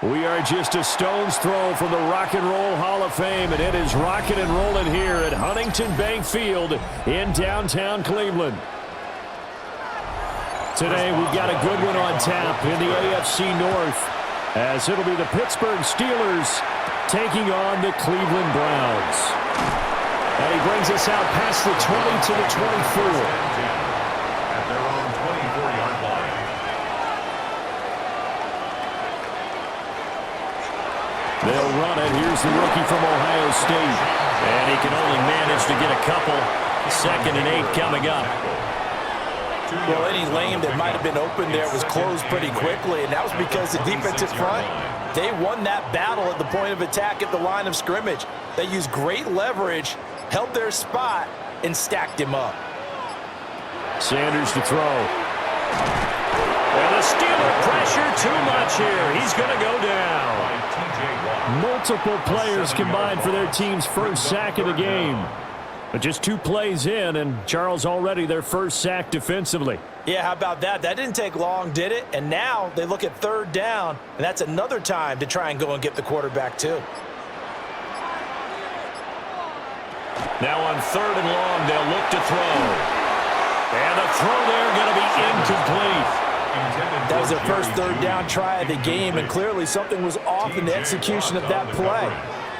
We are just a stone's throw from the Rock and Roll Hall of Fame, and it is rocking and rolling here at Huntington Bank Field in downtown Cleveland. Today we've got a good one on tap in the AFC North, as it'll be the Pittsburgh Steelers taking on the Cleveland Browns. And he brings us out past the 20 to the 24. At their own 24-yard line. They'll run it. Here's the rookie from Ohio State. And he can only manage to get a couple. 2nd and 8 coming up. Well, any lane that might have been open there was closed pretty quickly, and that was because the defensive front, they won that battle at the point of attack at the line of scrimmage. They used great leverage, held their spot, and stacked him up. Sanders to throw. And the Steeler pressure too much here. He's going to go down. Multiple players combined for their team's first sack of the game. But just 2 plays in, and Charles already their first sack defensively. Yeah, how about that? That didn't take long, did it? And now they look at 3rd down, and that's another time to try and go and get the quarterback too. Now on 3rd and long, they'll look to throw. And the throw there going to be incomplete. That was their first 3rd down try of the game, and clearly something was off in the execution of that play.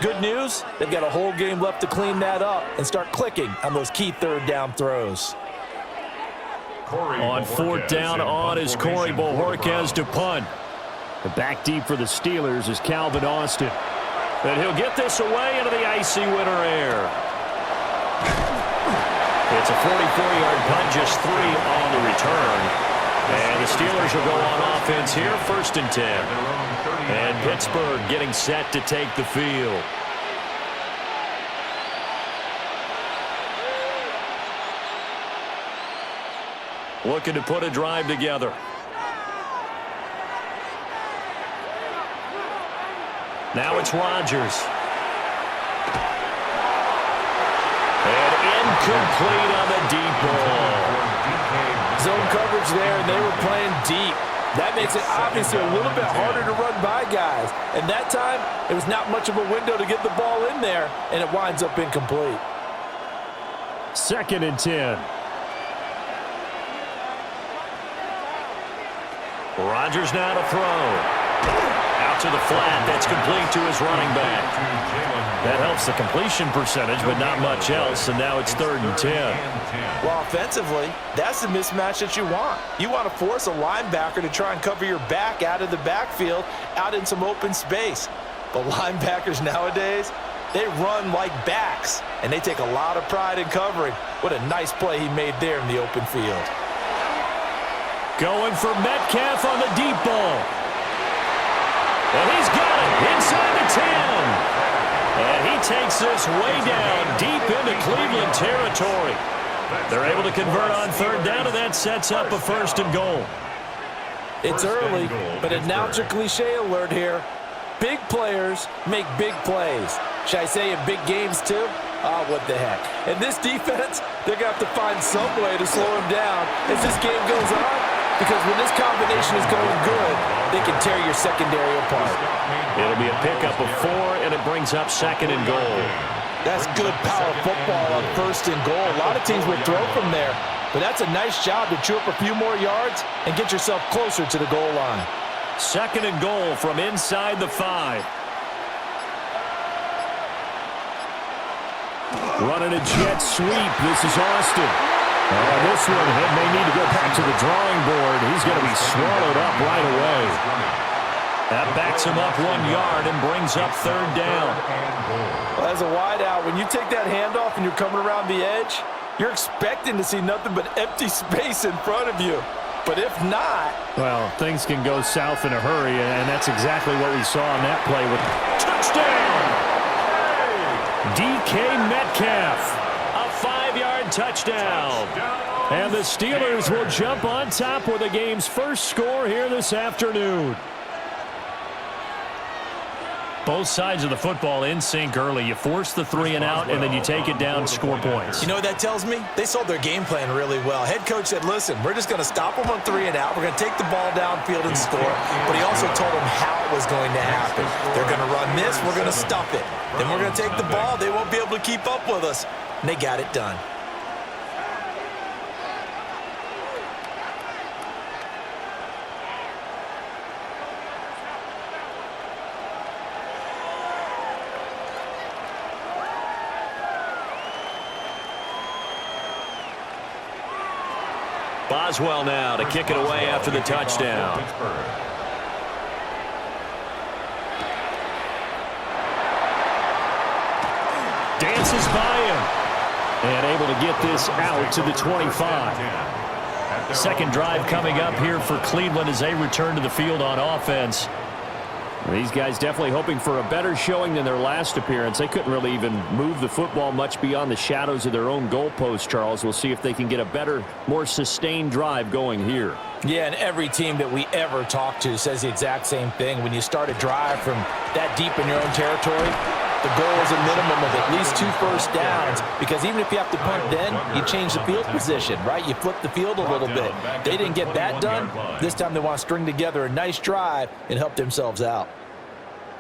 Good news, they've got a whole game left to clean that up and start clicking on those key 3rd down throws. On 4th down on is Corey Bojorquez to punt. The back deep for the Steelers is Calvin Austin. And he'll get this away into the icy winter air. It's a 44-yard punt, just 3 on the return. And the Steelers will go on offense here, 1st and 10. And Pittsburgh getting set to take the field. Looking to put a drive together. Now it's Rodgers. And incomplete on the deep ball. Zone coverage there, and they were playing deep. That makes it obviously a little bit harder to run by guys. And that time, it was not much of a window to get the ball in there, and it winds up incomplete. 2nd and 10. Rodgers now to throw. Out to the flat. That's complete to his running back. That helps the completion percentage, but not much else. And now it's 3rd and 10. Well, offensively, that's the mismatch that you want. You want to force a linebacker to try and cover your back out of the backfield, out in some open space. But linebackers nowadays, they run like backs, and they take a lot of pride in covering. What a nice play he made there in the open field. Going for Metcalf on the deep ball. And he's got it inside the 10. And he takes this way down deep into Cleveland territory. They're able to convert on 3rd down, and that sets up a 1st and goal. It's early, but announcer cliche alert here. Big players make big plays. Should I say in big games too? Oh, what the heck. And this defense, they're going to have to find some way to slow him down as this game goes on, because when this combination is going good, they can tear your secondary apart. It'll be a pickup of 4, and it brings up 2nd and goal. That's good power football on 1st and goal. A lot of teams will throw from there, but that's a nice job to chew up a few more yards and get yourself closer to the goal line. 2nd and goal from inside the 5. Running a jet sweep. This is Austin. This one may need to go back to the drawing board. He's going to be swallowed up right away. That backs him up 1 yard and brings up 3rd down. Well, as a wideout, when you take that handoff and you're coming around the edge, you're expecting to see nothing but empty space in front of you. But if not... Well, things can go south in a hurry, and that's exactly what we saw on that play with touchdown! DK Metcalf, a 5-yard touchdown. And the Steelers will jump on top with the game's first score here this afternoon. Both sides of the football in sync early. You force the 3 and out, and then you take it down, score points. You know what that tells me? They sold their game plan really well. Head coach said, listen, we're just going to stop them on 3 and out. We're going to take the ball downfield and score. But he also told them how it was going to happen. They're going to run this. We're going to stop it. Then we're going to take the ball. They won't be able to keep up with us. And they got it done. Boswell now to kick it away after the touchdown. Dances by him. And able to get this out to the 25. Second drive coming up here for Cleveland as they return to the field on offense. These guys definitely hoping for a better showing than their last appearance. They couldn't really even move the football much beyond the shadows of their own goalpost, Charles. We'll see if they can get a better, more sustained drive going here. Yeah, and every team that we ever talk to says the exact same thing. When you start a drive from that deep in your own territory, the goal is a minimum of at least 2 first downs, because even if you have to punt then, you change the field position, right? You flip the field a little bit. They didn't get that done. This time they want to string together a nice drive and help themselves out.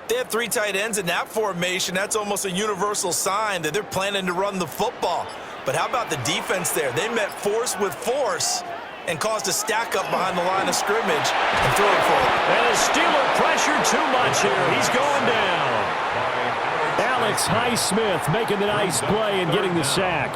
They have 3 tight ends in that formation. That's almost a universal sign that they're planning to run the football. But how about the defense there? They met force with force and caused a stack up behind the line of scrimmage and throw it for it. And the Steeler pressure too much here. He's going down. Alex Highsmith making the nice play and getting the sack.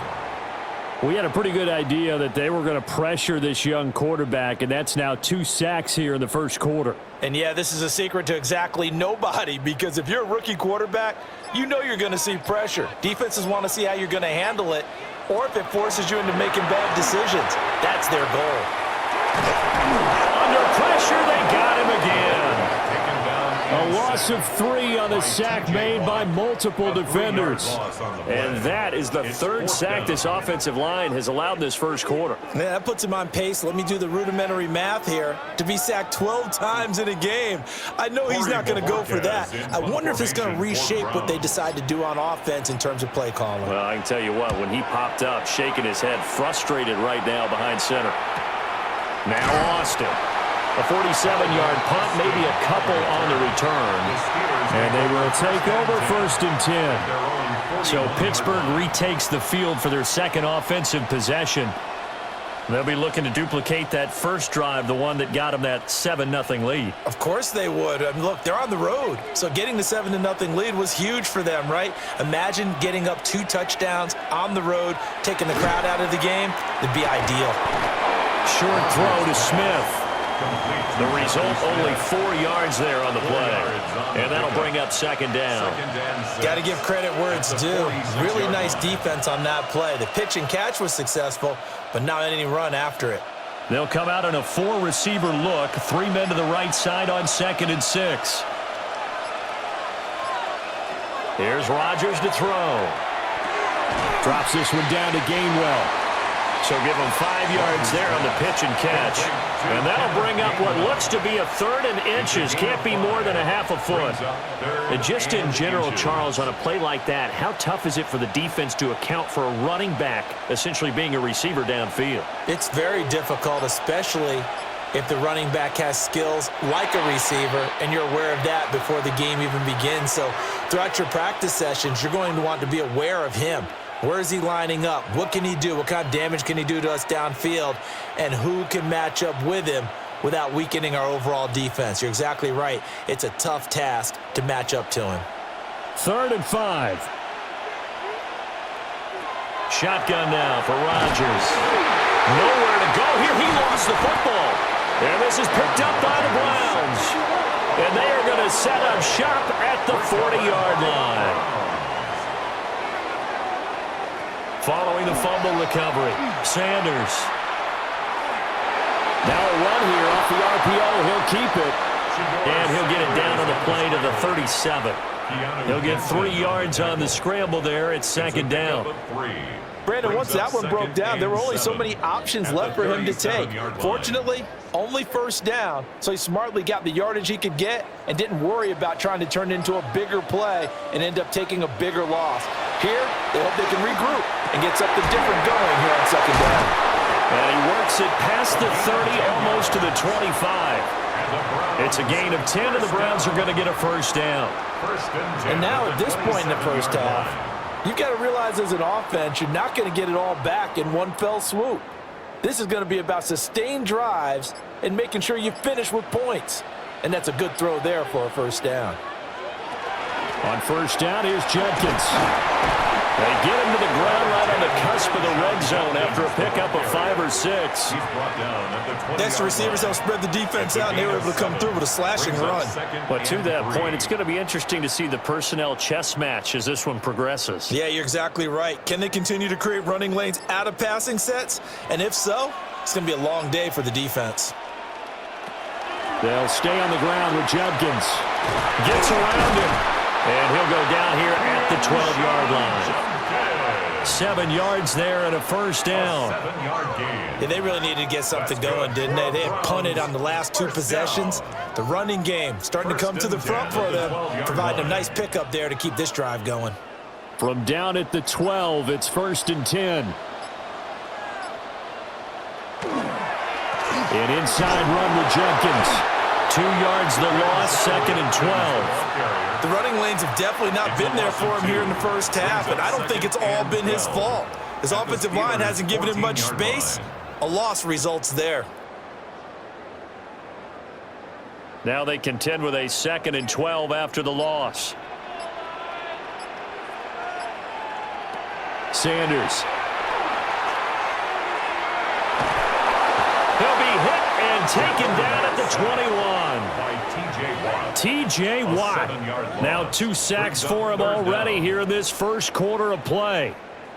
We had a pretty good idea that they were going to pressure this young quarterback, and that's now 2 sacks here in the first quarter. And, yeah, this is a secret to exactly nobody, because if you're a rookie quarterback, you know you're going to see pressure. Defenses want to see how you're going to handle it, or if it forces you into making bad decisions. That's their goal. Under pressure, they got him again. A loss of 3 on the sack made by multiple defenders. And that is the 3rd sack this offensive line has allowed in this first quarter. Yeah, that puts him on pace. Let me do the rudimentary math here. To be sacked 12 times in a game. I know he's not going to go for that. I wonder if it's going to reshape what they decide to do on offense in terms of play calling. Well, I can tell you what, when he popped up, shaking his head, frustrated right now behind center. Now Austin. A 47-yard punt, maybe a couple on the return. And they will take over 1st and 10. So Pittsburgh retakes the field for their second offensive possession. They'll be looking to duplicate that first drive, the one that got them that 7-0 lead. Of course they would. I mean, look, they're on the road. So getting the 7-0 lead was huge for them, right? Imagine getting up 2 touchdowns on the road, taking the crowd out of the game. It'd be ideal. Short throw to Smith. The result, only 4 yards there on the play. And that'll bring up 2nd down. Got to give credit where it's due. Really nice defense on that play. The pitch and catch was successful, but not any run after it. They'll come out in a 4-receiver look. 3 men to the right side on 2nd and 6. Here's Rodgers to throw. Drops this one down to Gainwell. So give him 5 yards there on the pitch and catch. And that'll bring up what looks to be a 3rd and inches. Can't be more than a half a foot. And just in general, Charles, on a play like that, how tough is it for the defense to account for a running back essentially being a receiver downfield? It's very difficult, especially if the running back has skills like a receiver, and you're aware of that before the game even begins. So throughout your practice sessions, you're going to want to be aware of him. Where is he lining up? What can he do? What kind of damage can he do to us downfield? And who can match up with him without weakening our overall defense? You're exactly right. It's a tough task to match up to him. 3rd and 5. Shotgun now for Rodgers. Nowhere to go here. He lost the football. And this is picked up by the Browns. And they are going to set up shop at the 40-yard line. Following the fumble recovery, Sanders. Now a run here off the RPO. He'll keep it. And he'll get it down on the play to the 37. He'll get 3 yards on the scramble there. It's second down. Brandon, once that one broke down, there were only so many options left for him to take. Fortunately, only first down, so he smartly got the yardage he could get and didn't worry about trying to turn it into a bigger play and end up taking a bigger loss. Here, they hope they can regroup and get something different going here on second down. And he works it past the 30, almost to the 25. It's a gain of 10, and the Browns are going to get a first down. And now at this point in the first half, you've got to realize as an offense, you're not going to get it all back in one fell swoop. This is going to be about sustained drives and making sure you finish with points. And that's a good throw there for a first down. On first down, here's Jenkins. They get him to the ground right on the cusp of the red zone after a pickup of 5 or 6. Extra receivers help spread the defense out, and they were able to come through with a slashing run. But to that point, it's going to be interesting to see the personnel chess match as this one progresses. Yeah, you're exactly right. Can they continue to create running lanes out of passing sets? And if so, it's going to be a long day for the defense. They'll stay on the ground with Jenkins. Gets around him. And he'll go down here at the 12-yard line. 7 yards there and a first down. Yeah, they really needed to get something going, didn't they? They had punted on the last 2 possessions. The running game starting to come to the front for them, providing a nice pickup there to keep this drive going. From down at the 12, it's 1st and 10. An inside run with Jenkins. 2 yards the loss, 2nd and 12. The running lanes have definitely not been there for him here in the first half, and I don't think it's all been his fault. His offensive line hasn't given him much space. A loss results there. Now they contend with a 2nd and 12 after the loss. Sanders. He'll be hit and taken down at the 21. T.J. Watt. Now 2 sacks for him already here in this first quarter of play.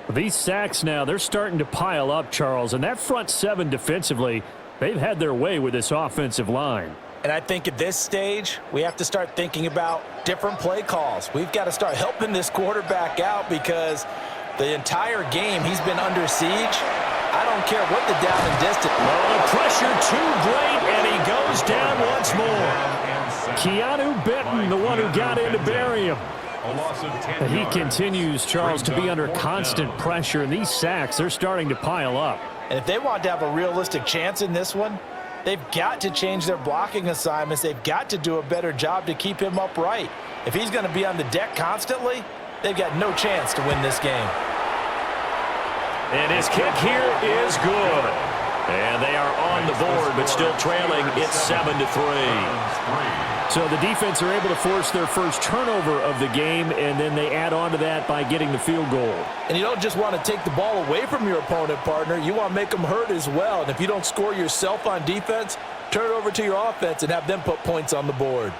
These sacks now, they're starting to pile up, Charles. And that front 7 defensively, they've had their way with this offensive line. And I think at this stage, we have to start thinking about different play calls. We've got to start helping this quarterback out because the entire game he's been under siege. I don't care what the down and distance. Well, the pressure too great, and he goes down once more. Keanu Benton, the one who got in to bury him. He continues, Charles, to be under constant pressure, and these sacks, they're starting to pile up. And if they want to have a realistic chance in this one, they've got to change their blocking assignments. They've got to do a better job to keep him upright. If he's going to be on the deck constantly, they've got no chance to win this game. And his kick here is good. And they are on the board, but still trailing. It's 7-3. So the defense are able to force their first turnover of the game, and then they add on to that by getting the field goal. And you don't just want to take the ball away from your opponent, partner. You want to make them hurt as well. And if you don't score yourself on defense, turn it over to your offense and have them put points on the board.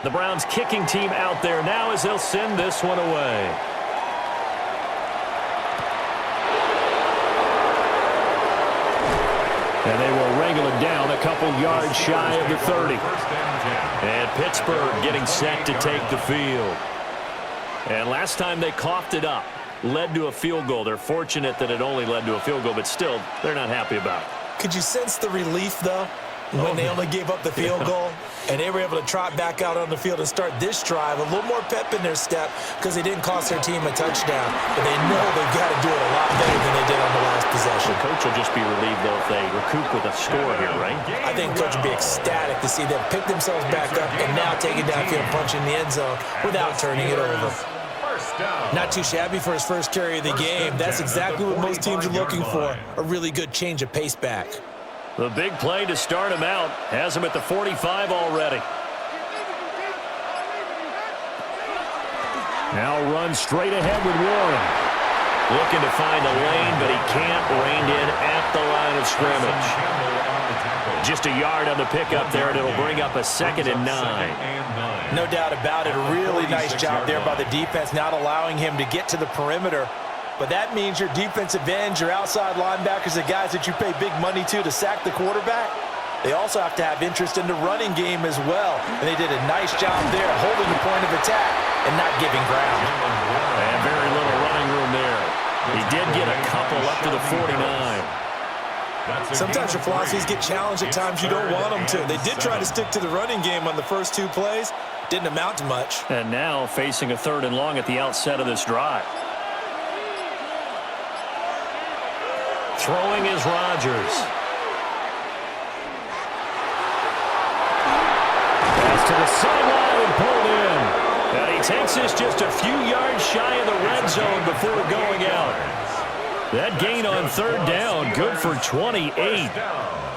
The Browns kicking team out there now as they'll send this one away. And they will wrangle it down a couple yards shy of the 30. And Pittsburgh getting set to take the field. And last time they coughed it up, led to a field goal. They're fortunate that it only led to a field goal, but still, they're not happy about it. Could you sense the relief, though, when they only gave up the field goal and they were able to trot back out on the field and start this drive? A little more pep in their step because they didn't cost their team a touchdown, but they know they've got to do it a lot better than they did on the last possession. The coach will just be relieved, though, if they recoup with a score here, right? I think coach will be ecstatic to see them pick themselves back up and now take it downfield, punch in the end zone without turning it over. Not too shabby for his first carry of the game. That's exactly what most teams are looking for, a really good change of pace back. The big play to start him out has him at the 45 already. Now run straight ahead with Warren. Looking to find a lane, but he can't. Reined in at the line of scrimmage. Just a yard on the pickup there, and it'll bring up a 2nd and 9. No doubt about it. A really nice job there by the defense, not allowing him to get to the perimeter but that means your defensive ends, your outside linebackers, the guys that you pay big money to sack the quarterback, they also have to have interest in the running game as well. And they did a nice job there holding the point of attack and not giving ground. And very little running room there. He did get a couple up to the 49. Sometimes your philosophies get challenged at times you don't want them to. They did try to stick to the running game on the first 2 plays. Didn't amount to much. And now facing a 3rd and long at the outset of this drive. Throwing is Rodgers. Pass to the sideline and pulled in. And he takes this just a few yards shy of the red zone before going out. That gain on 3rd down, good for 28.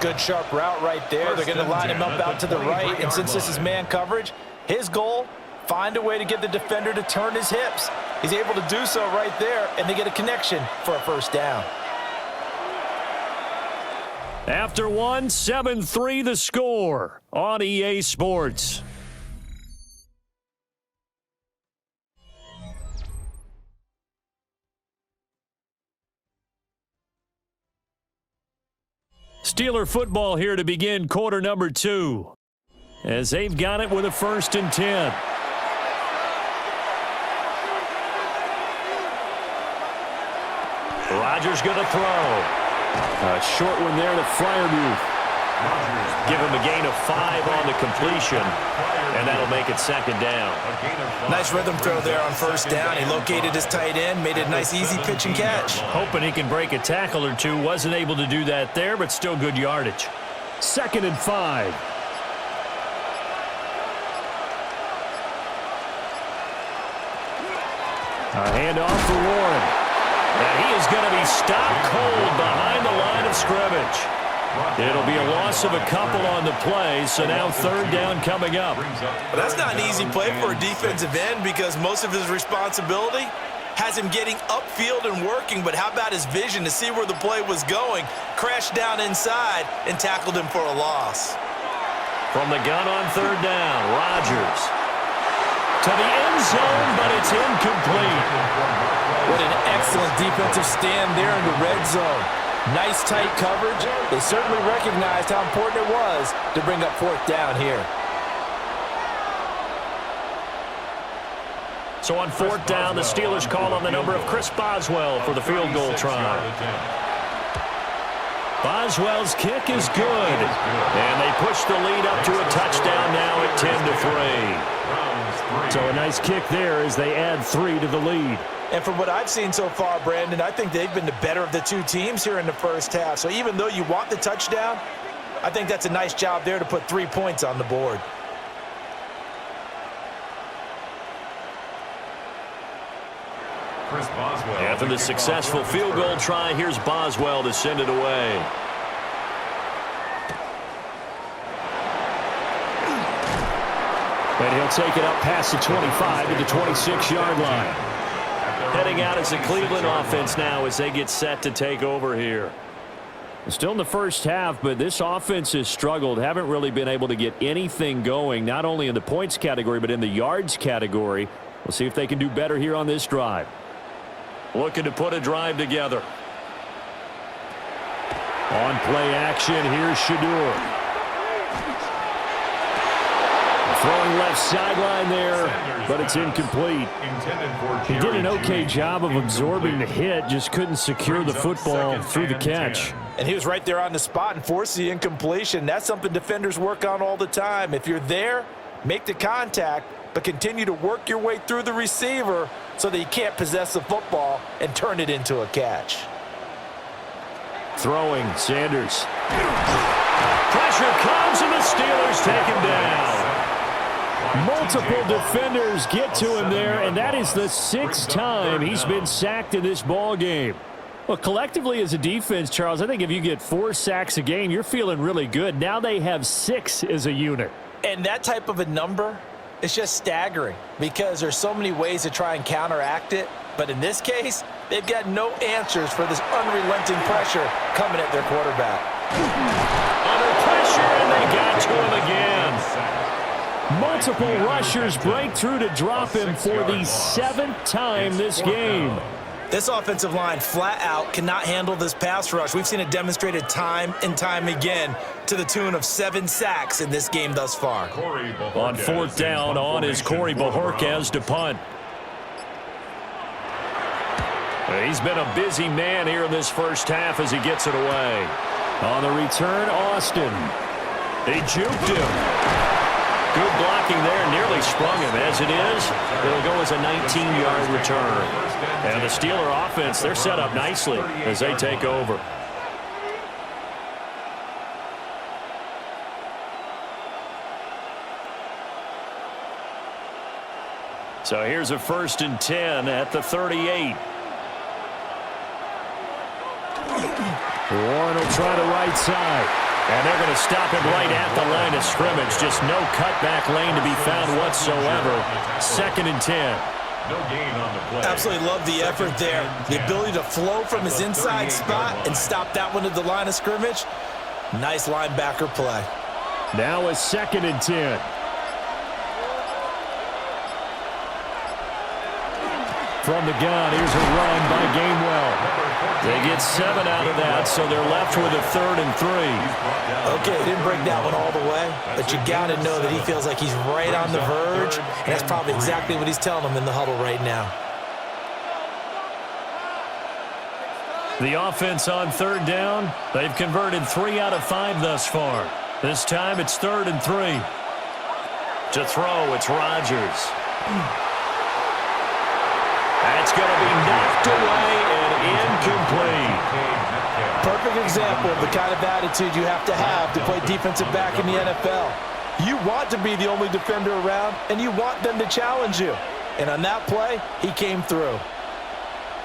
Good sharp route right there. They're going to line him up out to the right. And since this is man coverage, his goal, find a way to get the defender to turn his hips. He's able to do so right there, and they get a connection for a 1st down. After 1, 7-3 the score on EA Sports. Steeler football here to begin quarter number 2. As they've got it with a 1st and 10. Rodgers going to throw. A short one there to Freiermuth. Give him a gain of 5 on the completion, and that'll make it 2nd down. Nice rhythm throw there on 1st down. He located his tight end, made it a nice easy pitch and catch. Hoping he can break a tackle or two. Wasn't able to do that there, but still good yardage. 2nd and 5. A handoff for Warren. And he is going to be stopped cold behind the line of scrimmage. It'll be a loss of a couple on the play, so now 3rd down coming up. Well, that's not an easy play for a defensive end because most of his responsibility has him getting upfield and working, but how about his vision to see where the play was going, crashed down inside, and tackled him for a loss. From the gun on 3rd down, Rodgers. To the end zone, but it's incomplete. What an excellent defensive stand there in the red zone. Nice tight coverage. They certainly recognized how important it was to bring up 4th down here. So on 4th down, the Steelers call on the number of Chris Boswell for the field goal try. Boswell's kick is good. And they push the lead up to a touchdown now at 10-3. So a nice kick there as they add 3 to the lead. And from what I've seen so far, Brandon, I think they've been the better of the 2 teams here in the 1st half. So even though you want the touchdown, I think that's a nice job there to put 3 points on the board. Chris Boswell. After the successful field goal try, here's Boswell to send it away. And he'll take it up past the 25 to the 26-yard line. Heading out as the Cleveland offense now as they get set to take over here. Still in the 1st half, but this offense has struggled. Haven't really been able to get anything going, not only in the points category, but in the yards category. We'll see if they can do better here on this drive. Looking to put a drive together. On play action, here's Shador. Throwing left sideline there, but it's incomplete. He did an okay job of absorbing the hit, just couldn't secure the football through the catch. And he was right there on the spot and forced the incompletion. That's something defenders work on all the time. If you're there, make the contact, but continue to work your way through the receiver so that you can't possess the football and turn it into a catch. Throwing, Sanders. Pressure comes and the Steelers take him down. Multiple defenders get to him there, and that is the 6th time he's been sacked in this ball game. Well, collectively as a defense, Charles, I think if you get 4 sacks a game, you're feeling really good. Now they have 6 as a unit. And that type of a number is just staggering because there's so many ways to try and counteract it. But in this case, they've got no answers for this unrelenting pressure coming at their quarterback. Under pressure, and they got to him again. Multiple rushers break through to drop him for the 7th time this game. This offensive line flat out cannot handle this pass rush. We've seen it demonstrated time and time again to the tune of 7 sacks in this game thus far. On 4th down, on is Corey Bojorquez to punt. He's been a busy man here in this first half as he gets it away. On the return, Austin. He juked him. Good blocking there, nearly sprung him. As it is, it'll go as a 19-yard return. And the Steeler offense, they're set up nicely as they take over. So here's a 1st and 10 at the 38. Warren will try the right side. And they're going to stop him right at the line of scrimmage. Just no cutback lane to be found whatsoever. 2nd and 10. No gain on the play. Absolutely love the effort there. The ability to flow from his inside spot and stop that one at the line of scrimmage. Nice linebacker play. Now a 2nd and 10. From the gun, here's a run by Gainwell. They get 7 out of that, so they're left with a 3rd and 3. Okay, didn't break that one all the way, but you got to know that he feels like he's right on the verge, and that's probably exactly what he's telling them in the huddle right now. The offense on 3rd down, they've converted 3 out of 5 thus far. This time it's 3rd and 3. To throw, it's Rodgers. That's going to be knocked away and incomplete. Perfect example of the kind of attitude you have to play defensive back in the NFL. You want to be the only defender around, and you want them to challenge you. And on that play, he came through.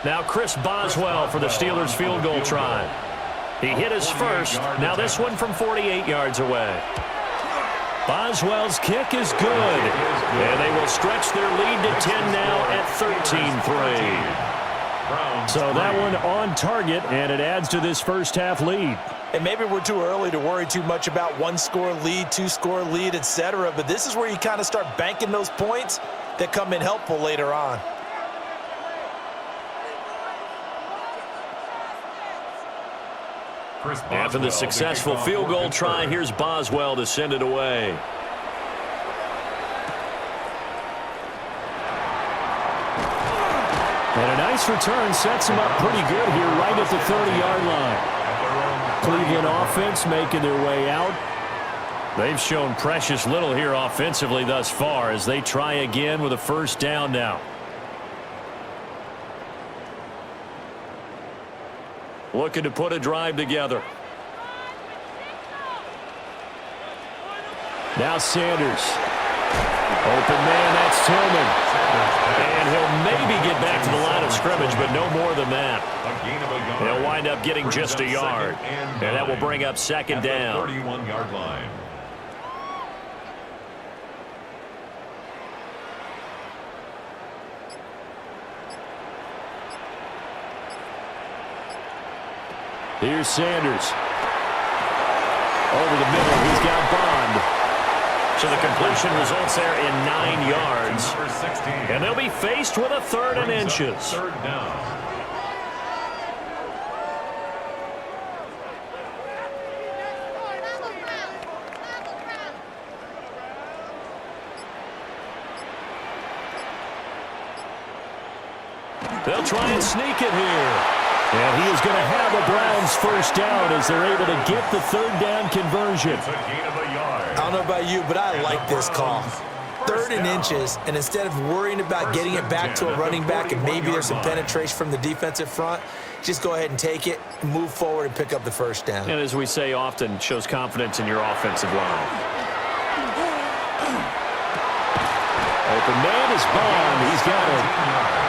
Now Chris Boswell for the Steelers field goal try. He hit his first. Now this one from 48 yards away. Boswell's kick is good. And they will stretch their lead to 10 now at 13-3. So that one on target, and it adds to this first half lead. And maybe we're too early to worry too much about 1-score lead, 2-score lead, etc. But this is where you kind of start banking those points that come in helpful later on. After the successful field goal try, here's Boswell to send it away. And a nice return sets him up pretty good here right at the 30-yard line. Cleveland offense making their way out. They've shown precious little here offensively thus far as they try again with a 1st down now. Looking to put a drive together. Now Sanders. Open man, that's Tillman. And he'll maybe get back to the line of scrimmage, but no more than that. He'll wind up getting just a yard. And that will bring up 2nd down. 31-yard line. Here's Sanders. Over the middle, he's got Bond. So the completion results there in 9 yards. And they'll be faced with a 3rd and inches. 3rd down. They'll try and sneak it here. And he is going to have a Browns 1st down as they're able to get the 3rd down conversion. It's a gain of a yard. I don't know about you, but I like this call. 3rd and inches, and instead of worrying about getting it back to a running back and maybe there's some penetration from the defensive front, just go ahead and take it, move forward, and pick up the 1st down. And as we say often, shows confidence in your offensive line. Open man is Bond. He's got it.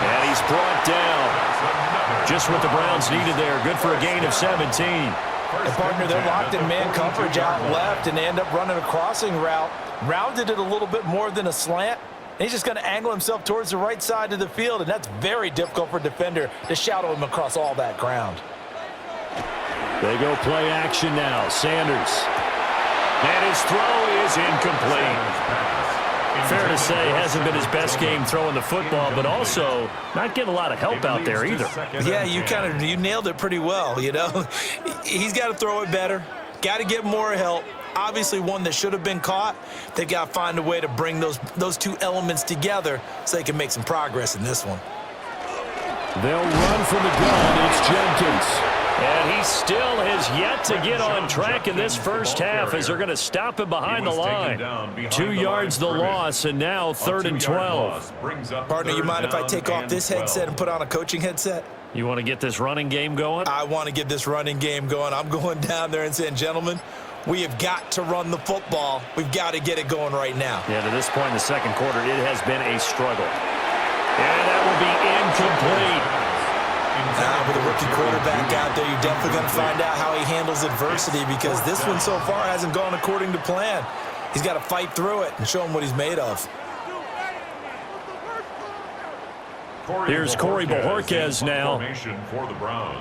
And he's brought down. Just what the Browns needed there. Good for a gain of 17. And partner, they're locked in man coverage out left, and they end up running a crossing route. Rounded it a little bit more than a slant. And he's just going to angle himself towards the right side of the field, and that's very difficult for a defender to shadow him across all that ground. They go play action now. Sanders. And his throw is incomplete. Fair to say, hasn't been his best game throwing the football, but also not getting a lot of help out there either. Yeah, you nailed it pretty well, you know. He's got to throw it better, got to get more help. Obviously one that should have been caught. They got to find a way to bring those two elements together so they can make some progress in this one. They'll run from the gun. It's Jenkins. And he still has yet to get on track in this first half as they're going to stop him behind the line. 2 yards the loss, and now 3rd and 12. Partner, you mind if I take off this headset and put on a coaching headset? You want to get this running game going? I want to get this running game going. I'm going down there and saying, gentlemen, we have got to run the football. We've got to get it going right now. Yeah, to this point in the second quarter, it has been a struggle. And that will be incomplete. With a rookie quarterback out there, you're definitely going to find out how he handles adversity because this one so far hasn't gone according to plan. He's got to fight through it and show him what he's made of. Here's Corey Bojorquez now. For the Browns.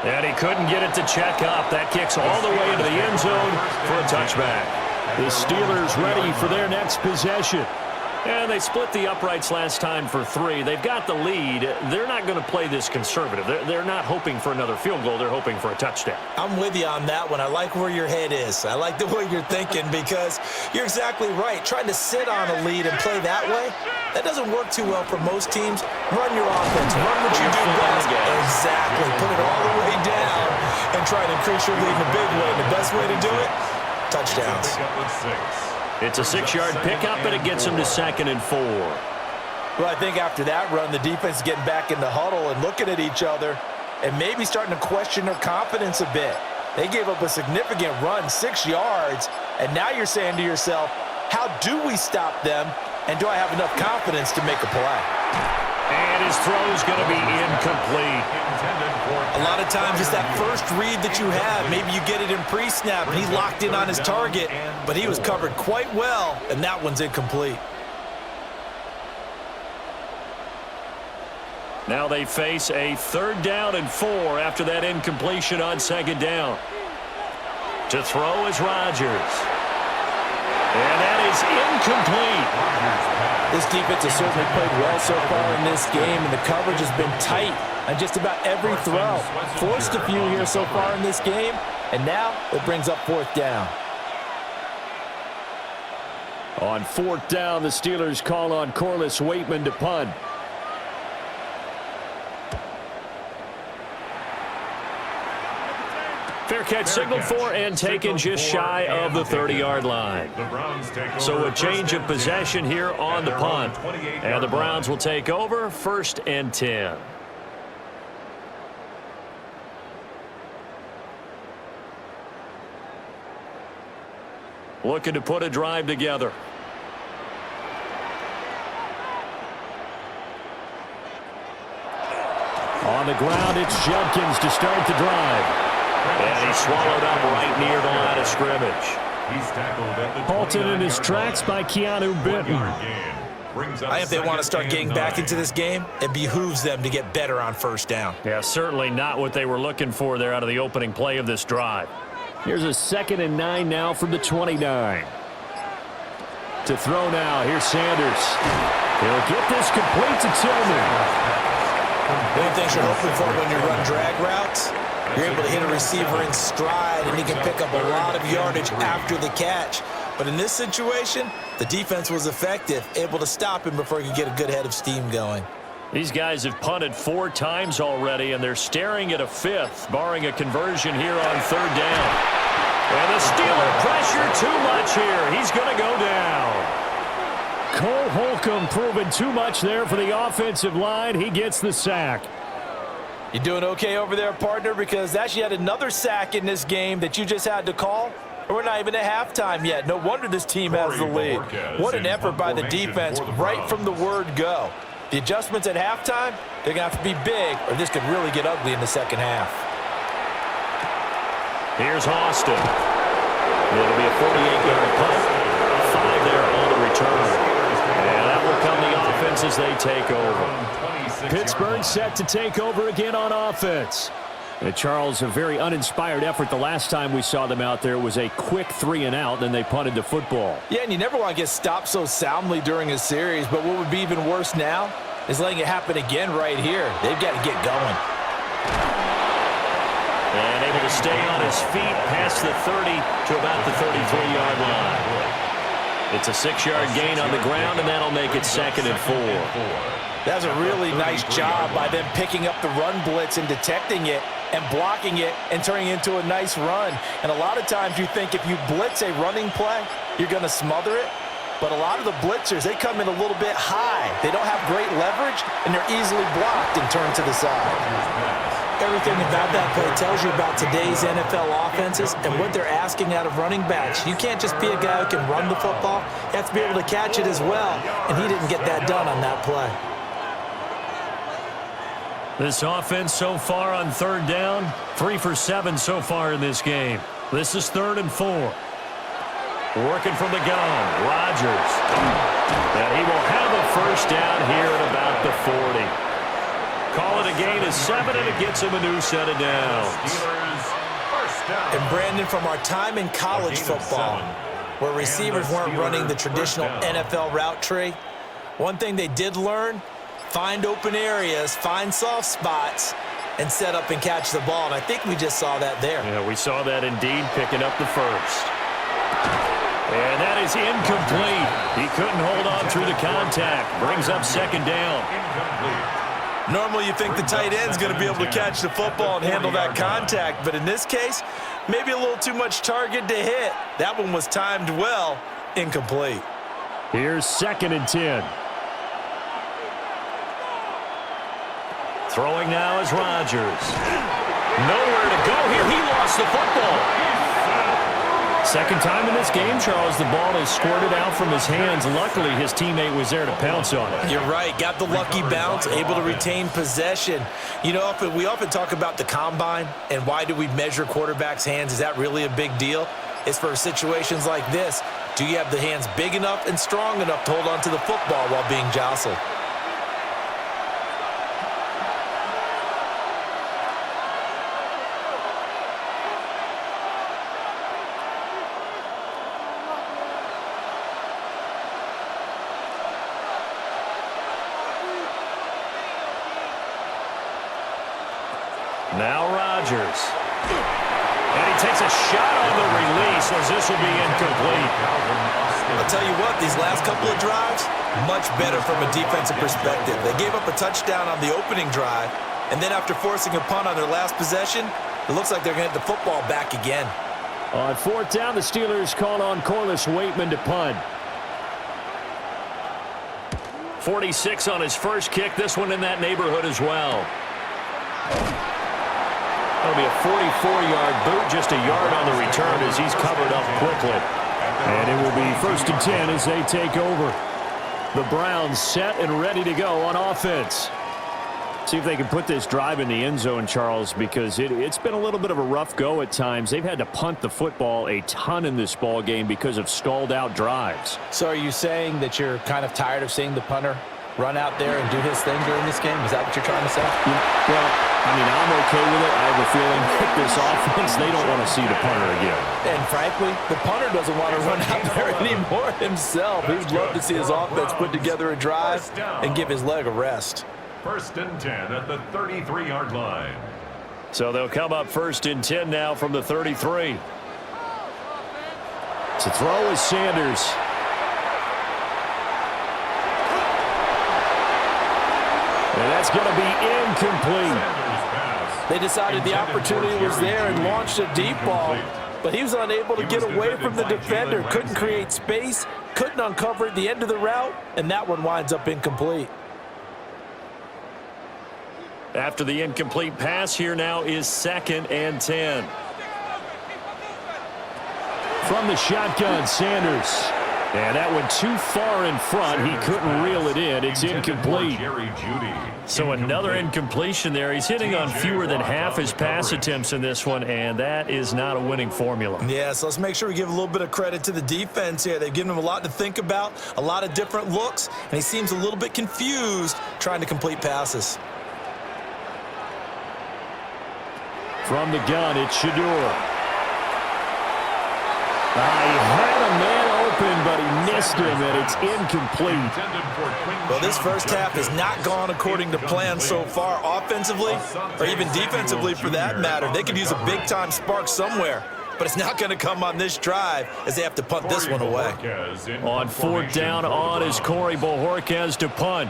And he couldn't get it to check up. That kicks all the way into the end zone for a touchback. The Steelers ready for their next possession. And they split the uprights last time for 3. They've got the lead. They're not going to play this conservative. They're not hoping for another field goal. They're hoping for a touchdown. I'm with you on that one. I like where your head is. I like the way you're thinking because you're exactly right. Trying to sit on a lead and play that way, that doesn't work too well for most teams. Run your offense. Run what you do best. Exactly. Put it all the way down and try to increase your lead in a big way. And the best way to do it, touchdowns. It's a 6-yard pickup, and it gets him to 2nd and 4. Well, I think after that run, the defense is getting back in the huddle and looking at each other and maybe starting to question their confidence a bit. They gave up a significant run, 6 yards, and now you're saying to yourself, how do we stop them, and do I have enough confidence to make a play? And his throw's going to be incomplete. A lot of times it's that first read that you have. Maybe you get it in pre-snap, and he locked in on his target, but he was covered quite well, and that one's incomplete. Now they face a 3rd down and 4 after that incompletion on 2nd down. To throw is Rodgers. And that is incomplete. This defense has certainly played well so far in this game, and the coverage has been tight on just about every throw. Forced a few here so far in this game, and now it brings up 4th down. On 4th down, the Steelers call on Corliss Waitman to punt. Fair catch signaled for and taken just shy of the 30-yard line. So a change of possession here on the punt. And the Browns will take over 1st and 10. Looking to put a drive together. On the ground, it's Jenkins to start the drive. And he swallowed up right near the line of scrimmage. Halted in his tracks by Keanu Benton. I think if they want to start getting back into this game, it behooves them to get better on 1st down. Yeah, certainly not what they were looking for there out of the opening play of this drive. Here's a 2nd and 9 now from the 29. To throw now, here's Sanders. He'll get this complete to Tillman. One thing you're hoping for when you run drag routes, you're able to hit a receiver in stride, and he can pick up a lot of yardage after the catch. But in this situation, the defense was effective, able to stop him before he could get a good head of steam going. These guys have punted 4 times already, and they're staring at a 5th, barring a conversion here on 3rd down. And the Steeler pressure too much here. He's going to go down. Cole Holcomb proving too much there for the offensive line. He gets the sack. You doing okay over there, partner? Because that's yet another sack in this game that you just had to call. We're not even at halftime yet. No wonder this team has the lead. What an effort by the defense right from the word go. The adjustments at halftime, they're going to have to be big, or this could really get ugly in the second half. Here's Austin. It'll be a 48-yard punt. 5 there on the return. And that will come the offense as they take over. Pittsburgh set to take over again on offense. Charles, a very uninspired effort the last time we saw them out there. It was a quick 3-and-out, then they punted the football. Yeah, and you never want to get stopped so soundly during a series, but what would be even worse now is letting it happen again right here. They've got to get going. And able to stay on his feet past the 30 to about the 33-yard line. It's a 6-yard gain on the ground, and that'll make it 2nd and 4. That's a really nice job by them picking up the run blitz and detecting it and blocking it and turning it into a nice run. And a lot of times you think if you blitz a running play, you're going to smother it. But a lot of the blitzers, they come in a little bit high. They don't have great leverage, and they're easily blocked and turned to the side. Everything about that play tells you about today's NFL offenses and what they're asking out of running backs. You can't just be a guy who can run the football. You have to be able to catch it as well, and he didn't get that done on that play. This offense so far on 3rd down, 3 for 7 so far in this game. This is 3rd and 4. Working from the gun, Rodgers. And he will have a first down here at about the 40. Call it a gain of 7, and it gets him a new set of downs. And Brandon, from our time in college football, where receivers weren't running the traditional NFL route tree, one thing they did learn, find open areas, find soft spots, and set up and catch the ball. And I think we just saw that there. Yeah, we saw that indeed, picking up the first. And that is incomplete. He couldn't hold on through the contact. Brings up 2nd down. Normally you think the tight end's going to be able to catch the football and handle that contact, but in this case, maybe a little too much target to hit. That one was timed well, incomplete. Here's 2nd and 10. Throwing now is Rodgers. Nowhere to go here. He lost the football. Second time in this game, Charles, the ball is squirted out from his hands. Luckily, his teammate was there to pounce on it. You're right. Got the lucky bounce, able to retain possession. You know, we often talk about the combine and why do we measure quarterbacks' hands. Is that really a big deal? It's for situations like this. Do you have the hands big enough and strong enough to hold on to the football while being jostled? Now Rodgers. And he takes a shot on the release as this will be incomplete. I'll tell you what, these last couple of drives, much better from a defensive perspective. They gave up a touchdown on the opening drive, and then after forcing a punt on their last possession, it looks like they're going to get the football back again. On 4th down, the Steelers call on Corliss Waitman to punt. 46 on his first kick. This one in that neighborhood as well. That'll be a 44-yard boot, just a yard on the return as he's covered up quickly. And it will be 1st and 10 as they take over. The Browns set and ready to go on offense. See if they can put this drive in the end zone, Charles, because it's been a little bit of a rough go at times. They've had to punt the football a ton in this ball game because of stalled-out drives. So are you saying that you're kind of tired of seeing the punter run out there and do his thing during this game? Is that what you're trying to say? Well, I mean, I'm okay with it. I have a feeling with this offense, they don't want to see the punter again. And frankly, the punter doesn't want to run out there anymore himself. He'd love to see his offense put together a drive and give his leg a rest. 1st and 10 at the 33-yard line. So they'll come up 1st and 10 now from the 33. To throw is Sanders. And that's going to be incomplete. They decided the opportunity was there and launched a deep ball, but he was unable to get away from the defender. Couldn't create space, couldn't uncover at the end of the route, and that one winds up incomplete. After the incomplete pass, here now is 2nd and 10. From the shotgun, Sanders. And that went too far in front. He couldn't reel it in. It's incomplete. So another incompletion there. He's hitting on fewer than half his pass attempts in this one, and that is not a winning formula. Yeah, so let's make sure we give a little bit of credit to the defense here. They've given him a lot to think about, a lot of different looks, and he seems a little bit confused trying to complete passes. From the gun, it's Shador. He had a man open, but he missed him, and it's incomplete. Well, this first half has not gone according to plan so far offensively, or even defensively for that matter. They could use a big-time spark somewhere, but it's not going to come on this drive as they have to punt this one away. On fourth down on is Corey Bojorquez to punt.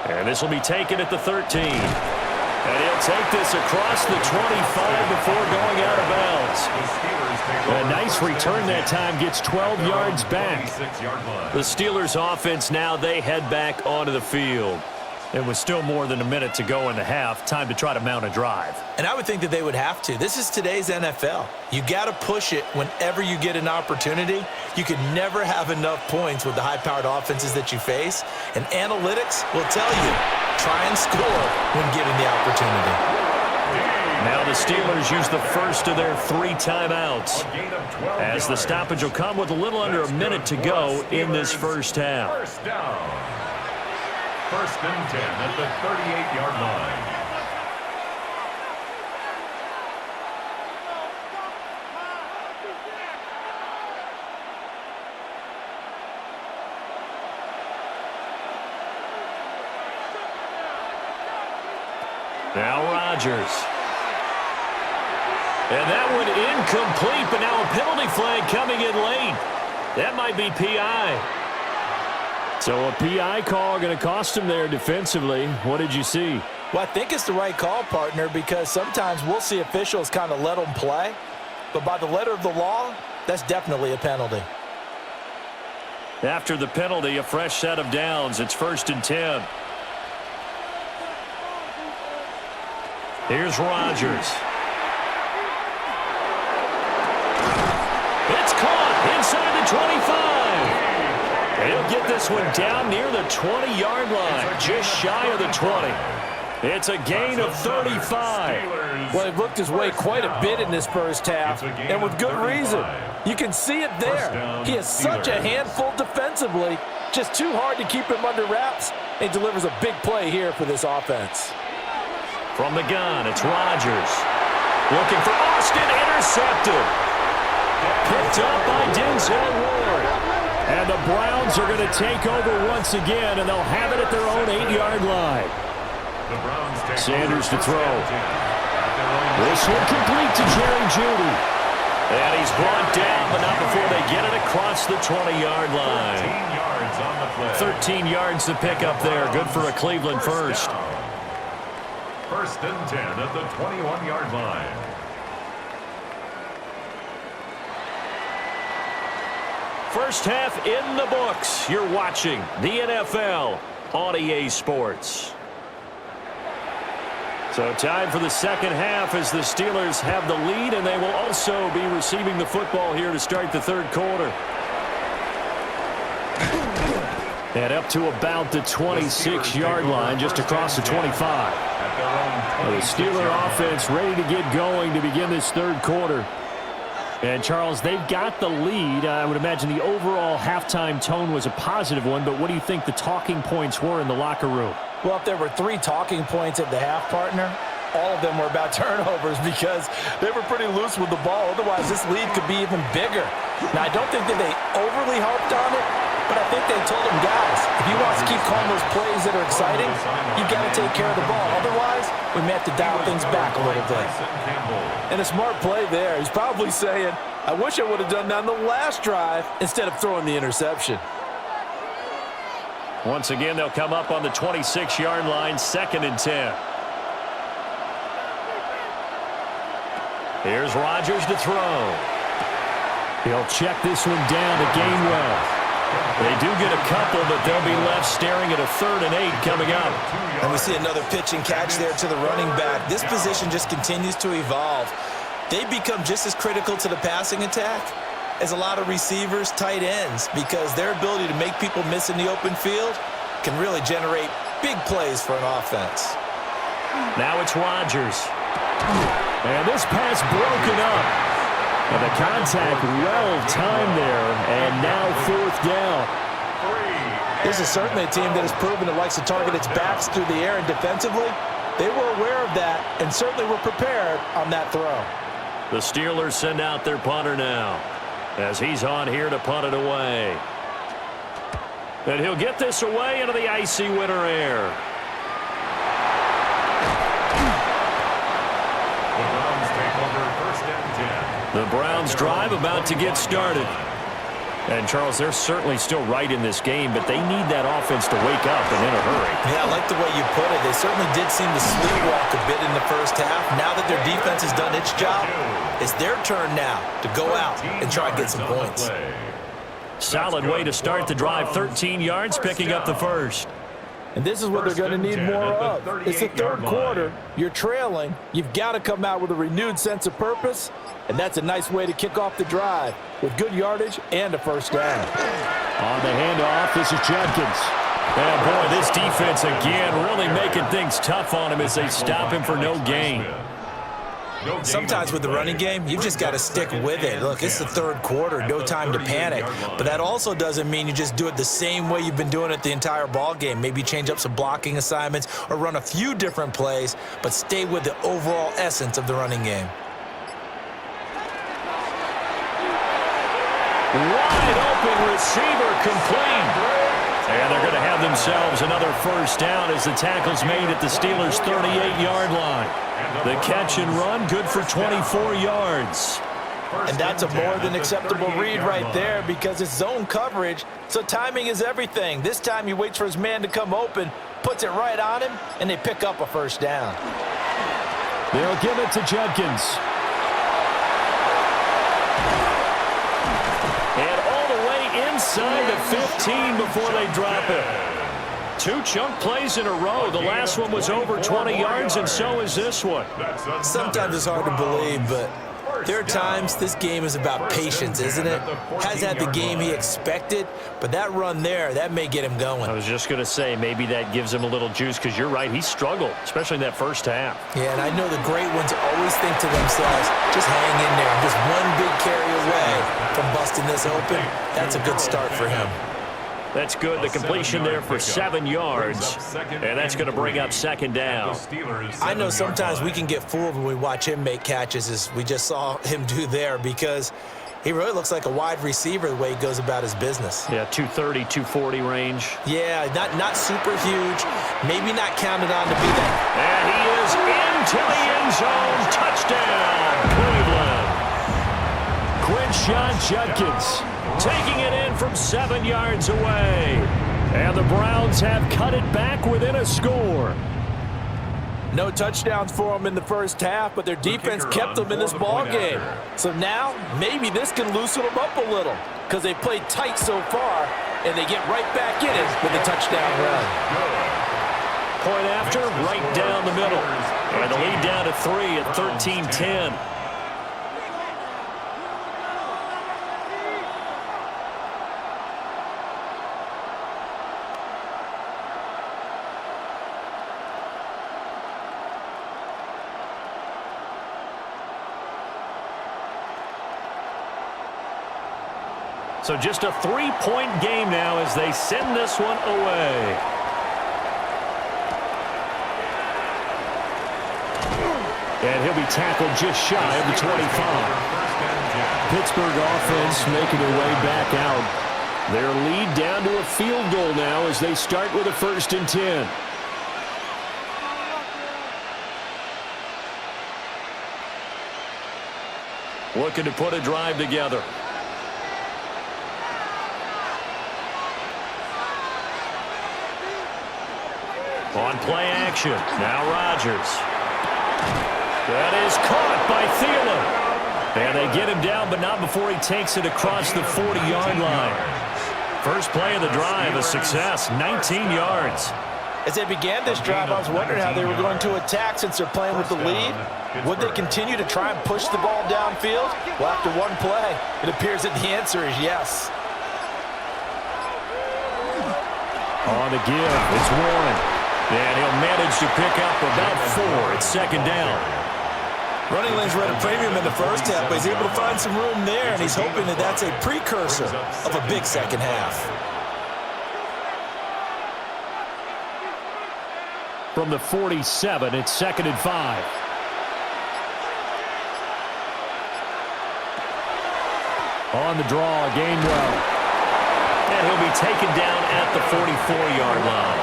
And this will be taken at the 13. And he'll take this across the 25 before going out of bounds. A nice return that time, gets 12 yards back. The Steelers offense now, they head back onto the field. It was still more than a minute to go in the half. Time to try to mount a drive. And I would think that they would have to. This is today's NFL. You got to push it whenever you get an opportunity. You can never have enough points with the high-powered offenses that you face. And analytics will tell you, try and score when given the opportunity. Now the Steelers use the first of their 3 timeouts, as the stoppage will come with a little under a minute to go in this first half. First down. First and 10 at the 38-yard line. Now Rodgers. And that one incomplete, but now a penalty flag coming in late. That might be PI. So a PI call going to cost him there defensively. What did you see? Well, I think it's the right call, partner, because sometimes we'll see officials kind of let them play. But by the letter of the law, that's definitely a penalty. After the penalty, a fresh set of downs. It's first and 10. Here's Rodgers. It's caught inside the 25. He'll get this one down near the 20-yard line, just shy of the 20. It's a gain of 35. Well, he looked his way quite a bit in this first half, and with good reason. You can see it there. He is such a handful defensively, just too hard to keep him under wraps, and delivers a big play here for this offense. From the gun, it's Rodgers. Looking for Austin, intercepted. Picked up by Denzel Ward. And the Browns are going to take over once again, and they'll have it at their own 8-yard line. Sanders to throw. This one complete to Jerry Jeudy. And he's brought down, but not before they get it across the 20-yard line. 13 yards to pick up there. Good for a Cleveland first. First and 10 at the 21-yard line. First half in the books. You're watching the NFL on EA Sports. So time for the second half as the Steelers have the lead, and they will also be receiving the football here to start the third quarter. And up to about the 26-yard line, just across the 25. The Steeler offense ready to get going to begin this third quarter. And, Charles, they've got the lead. I would imagine the overall halftime tone was a positive one, but what do you think the talking points were in the locker room? Well, if there were 3 talking points at the half, partner, all of them were about turnovers because they were pretty loose with the ball. Otherwise, this lead could be even bigger. Now, I don't think that they overly harped on it, but I think they told them, guys, if you want to keep calling those plays that are exciting, you've got to take care of the ball. Otherwise, we may have to dial things back a little bit. And a smart play there. He's probably saying, I wish I would have done that on the last drive instead of throwing the interception. Once again, they'll come up on the 26-yard line, second and 10. Here's Rodgers to throw. He'll check this one down to gain well. They do get a couple, but they'll be left staring at a 3rd and 8 coming up. And we see another pitch and catch there to the running back. This position just continues to evolve. They become just as critical to the passing attack as a lot of receivers, tight ends, because their ability to make people miss in the open field can really generate big plays for an offense. Now it's Rodgers. And this pass broken up. And the contact well timed there, and now 4th down. This is certainly a team that has proven it likes to target its backs through the air and defensively. They were aware of that and certainly were prepared on that throw. The Steelers send out their punter now as he's on here to punt it away. And he'll get this away into the icy winter air. The Browns take over 1st and 10. The Browns drive about to get started. And, Charles, they're certainly still right in this game, but they need that offense to wake up and in a hurry. Yeah, I like the way you put it. They certainly did seem to sleepwalk a bit in the first half. Now that their defense has done its job, it's their turn now to go out and try and get some points. Solid way to start the drive. 13 yards, picking up the first. And this is what they're going to need more of. It's the third quarter. You're trailing. You've got to come out with a renewed sense of purpose, and that's a nice way to kick off the drive with good yardage and a first down. On the handoff, this is Judkins. And, boy, this defense again really making things tough on him as they stop him for no gain. Sometimes with the running game, you've just got to stick with it. Look, it's the third quarter, no time to panic. But that also doesn't mean you just do it the same way you've been doing it the entire ball game. Maybe change up some blocking assignments or run a few different plays, but stay with the overall essence of the running game. Wide open receiver complete. And they're going to have themselves another first down as the tackle's made at the Steelers' 38-yard line. The catch and run, good for 24 yards. And that's a more than acceptable read right there because it's zone coverage, so timing is everything. This time he waits for his man to come open, puts it right on him, and they pick up a first down. They'll give it to Judkins. And all the way inside the 15 before they drop it. 2 chunk plays in a row. The last one was over 20 yards, and so is this one. Sometimes it's hard to believe, but there are times this game is about patience, isn't it? Has had the game he expected, but that run there, that may get him going. I was just going to say, maybe that gives him a little juice, because you're right, he struggled, especially in that first half. Yeah, and I know the great ones always think to themselves, just hang in there. I'm just one big carry away from busting this open. That's a good start for him. That's good. The completion there for 7 yards, and that's going to bring up second down. I know sometimes we can get fooled when we watch him make catches, as we just saw him do there, because he really looks like a wide receiver the way he goes about his business. Yeah, 230, 240 range. Yeah, not super huge, maybe not counted on to be that. And he is into the end zone. Touchdown, Cleveland. Quinshon Judkins taking it in from 7 yards away. And the Browns have cut it back within a score. No touchdowns for them in the first half, but their defense kept them in this ball game. So now maybe this can loosen them up a little because they played tight so far, and they get right back in it with a touchdown run. Point after, right down the middle. And the lead down to 3 at 13-10. So just a 3-point game now as they send this one away. And he'll be tackled just shy of the 25. Pittsburgh offense making their way back out. Their lead down to a field goal now as they start with a 1st and 10. Looking to put a drive together. On play action, now Rodgers. That is caught by Thielen. And they get him down, but not before he takes it across the 40-yard line. First play of the drive, a success, 19 yards. As they began this drive, I was wondering how they were going to attack since they're playing with the lead. Would they continue to try and push the ball downfield? Well, after one play, it appears that the answer is yes. On the give, it's Warren. And he'll manage to pick up about 4. It's second down. Running lanes were at a premium in the first half, but he's able to find some room there, and he's hoping that that's a precursor of a big second half. from the 47. It's 2nd and 5. On the draw, Gainwell. And he'll be taken down at the 44-yard line.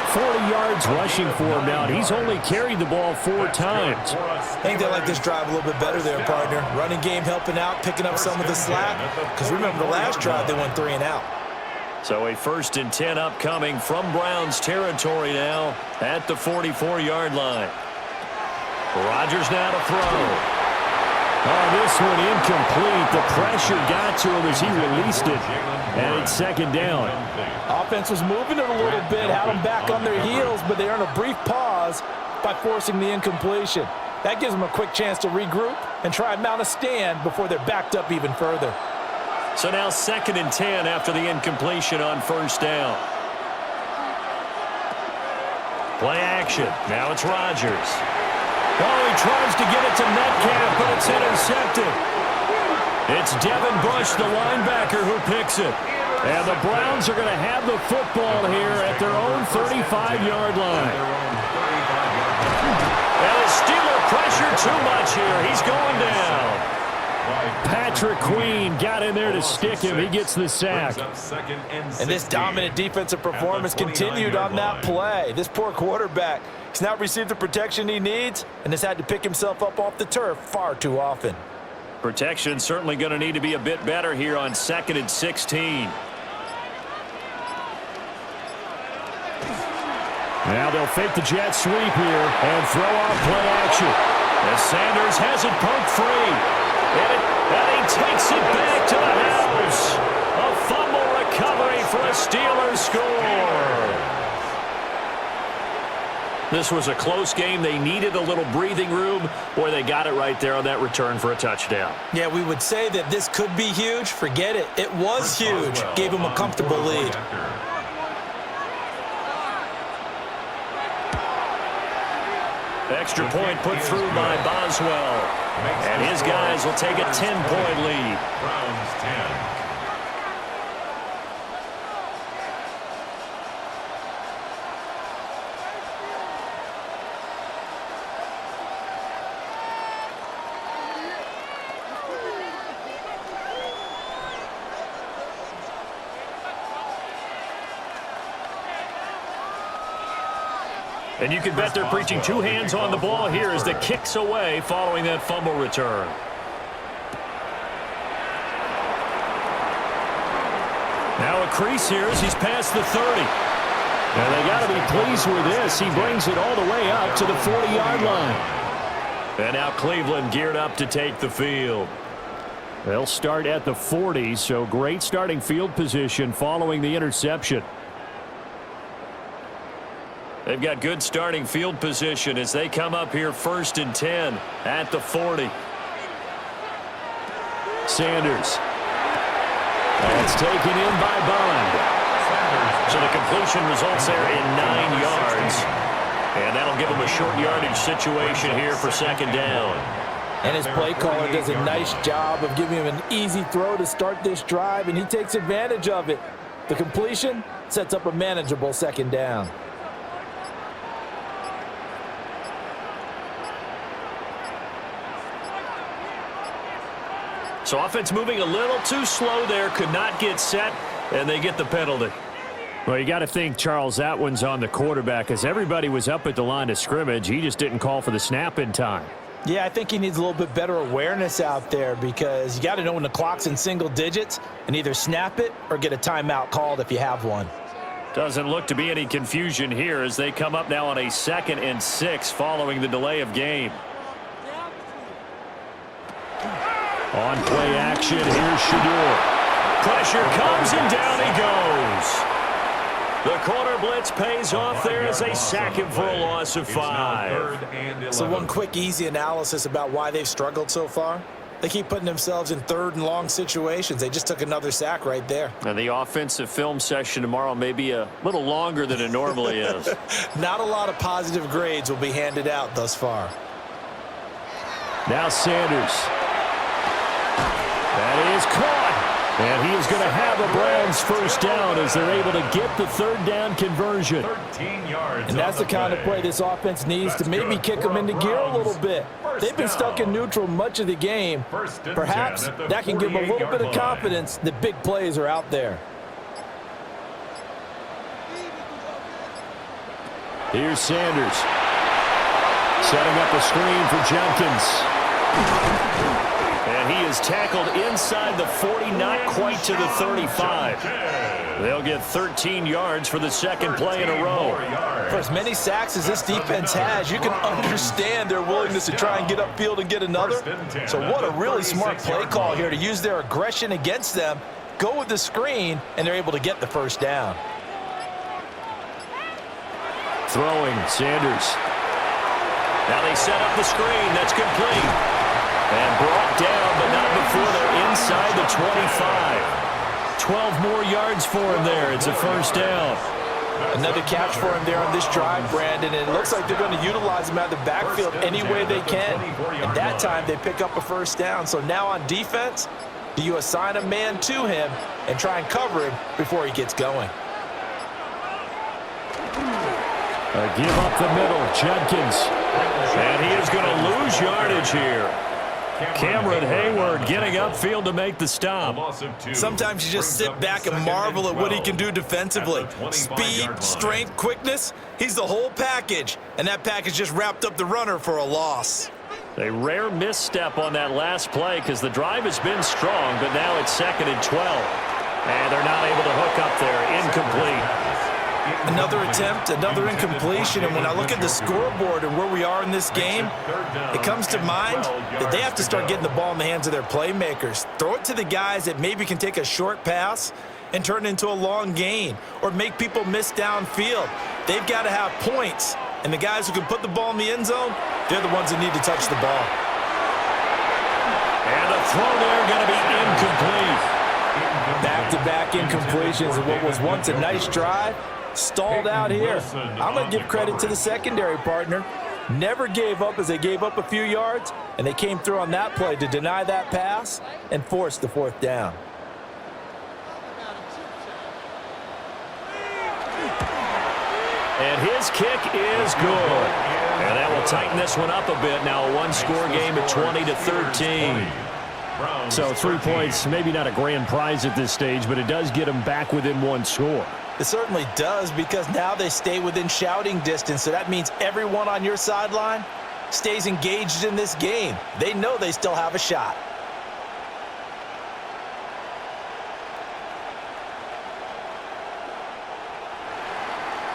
40 yards rushing for him now. He's only carried the ball 4 times. I think they like this drive a little bit better there, partner. Running game helping out, picking up some of the slack. Because remember, the last drive, they went 3 and out. So a 1st and 10 upcoming from Browns territory now at the 44-yard line. Rodgers now to throw. Oh, this one incomplete. The pressure got to him as he released it. And it's 2nd down. Offense was moving it a little bit, had them back on their heels, but they earned a brief pause by forcing the incompletion. That gives them a quick chance to regroup and try and mount a stand before they're backed up even further. So now 2nd and 10 after the incompletion on 1st down. Play action. Now it's Rodgers. Oh, he tries to get it to Metcalf, but it's intercepted. It's Devin Bush, the linebacker, who picks it. And the Browns are going to have the football here at their own 35-yard line. And the Steeler pressure too much here. He's going down. Patrick Queen got in there to stick him. He gets the sack. And this dominant defensive performance continued on that play. This poor quarterback has not received the protection he needs and has had to pick himself up off the turf far too often. Protection certainly going to need to be a bit better here on 2nd and 16. Now they'll fake the jet sweep here and throw out play action. As Sanders has it poked free. And he takes it back to the house. A fumble recovery for a Steelers score. This was a close game. They needed a little breathing room. Boy, they got it right there on that return for a touchdown. Yeah, we would say that this could be huge. Forget it. It was huge. Gave him a comfortable lead. Extra point put through by Boswell. And his guys will take a 10-point lead. Browns 10. And you can bet they're preaching 2 hands on the ball here as the kick's away following that fumble return. Now a crease here as he's past the 30. And they got to be pleased with this. He brings it all the way up to the 40-yard line. And now Cleveland geared up to take the field. They'll start at the 40, so great starting field position following the interception. They've got good starting field position as they come up here 1st and 10 at the 40. Sanders. That's taken in by Bond. So the completion results there in 9 yards. And that'll give them a short yardage situation here for 2nd down. And his play caller does a nice job of giving him an easy throw to start this drive, and he takes advantage of it. The completion sets up a manageable 2nd down. So offense moving a little too slow there, could not get set, and they get the penalty. Well, you got to think, Charles, that one's on the quarterback as everybody was up at the line of scrimmage. He just didn't call for the snap in time. Yeah, I think he needs a little bit better awareness out there because you got to know when the clock's in single digits and either snap it or get a timeout called if you have one. Doesn't look to be any confusion here as they come up now on a 2nd and 6 following the delay of game. On play action, here's Shador. Pressure comes and down he goes. The corner blitz pays off there as they sack him for a loss of 5. So one quick, easy analysis about why they've struggled so far. They keep putting themselves in 3rd and long situations. They just took another sack right there. And the offensive film session tomorrow may be a little longer than it normally is. Not a lot of positive grades will be handed out thus far. Now Sanders. That is caught. And he is going to have a Browns first down as they're able to get the third down conversion. 13 yards. And that's the kind of play this offense needs to maybe kick them into gear a little bit. They've been stuck in neutral much of the game. Perhaps that can give them a little bit of confidence that big plays are out there. Here's Sanders. Setting up a screen for Jenkins. And he is tackled inside the 40, not quite to the 35. They'll get 13 yards for the second play in a row. For as many sacks as this defense has, you can understand their willingness to try and get upfield and get another. So what a really smart play call here to use their aggression against them, go with the screen, and they're able to get the first down. Throwing, Sanders. Now they set up the screen. That's complete. And brought down, but not before they're inside the 25. 12 more yards for him there. It's a first down. Another catch for him there on this drive, Brandon. And it looks like they're going to utilize him out of the backfield any way they can. And that time they pick up a first down. So now on defense, do you assign a man to him and try and cover him before he gets going? Give up the middle, Jenkins. And he is going to lose yardage here. Cameron Hayward getting upfield to make the stop. Sometimes you just sit back and marvel at what he can do defensively. Speed, strength, quickness, he's the whole package. And that package just wrapped up the runner for a loss. A rare misstep on that last play because the drive has been strong, but now it's 2nd and 12. And they're not able to hook up there. Incomplete. Another attempt, another incompletion, and when I look at the scoreboard and where we are in this game, it comes to mind that they have to start getting the ball in the hands of their playmakers. Throw it to the guys that maybe can take a short pass and turn it into a long gain or make people miss downfield. They've got to have points, and the guys who can put the ball in the end zone, they're the ones that need to touch the ball. And a throw there going to be incomplete. Back-to-back incompletions of what was once a nice drive. Stalled out here. I'm going to give credit to the secondary partner. Never gave up as they gave up a few yards, and they came through on that play to deny that pass and force the fourth down. And his kick is good. And that will tighten this one up a bit. Now a one-score game at 20-13. So 3 points, maybe not a grand prize at this stage, but it does get them back within one score. It certainly does, because now they stay within shouting distance, so that means everyone on your sideline stays engaged in this game. They know they still have a shot.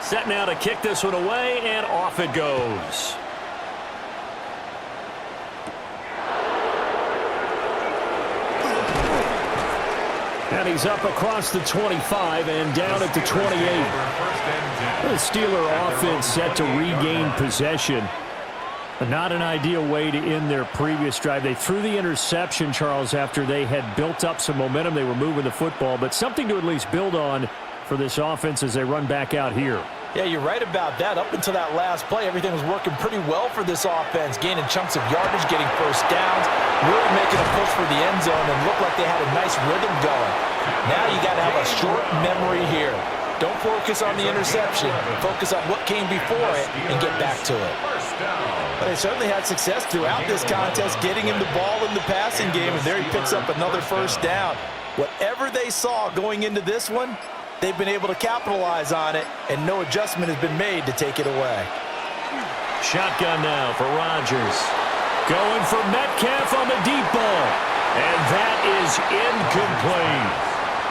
Set now to kick this one away, and off it goes. And he's up across the 25 and down at the 28. The Steeler offense set to regain possession. Not an ideal way to end their previous drive. They threw the interception, Charles, after they had built up some momentum. They were moving the football, but something to at least build on for this offense as they run back out here. Yeah, you're right about that. Up until that last play, everything was working pretty well for this offense, gaining chunks of yardage, getting first downs, really making a push for the end zone, and looked like they had a nice rhythm going. Now you got to have a short memory here. Don't focus on the interception. Focus on what came before it and get back to it. But they certainly had success throughout this contest, getting him the ball in the passing game, and there he picks up another first down. Whatever they saw going into this one, they've been able to capitalize on it, and no adjustment has been made to take it away. Shotgun now for Rodgers. Going for Metcalf on the deep ball. And that is incomplete.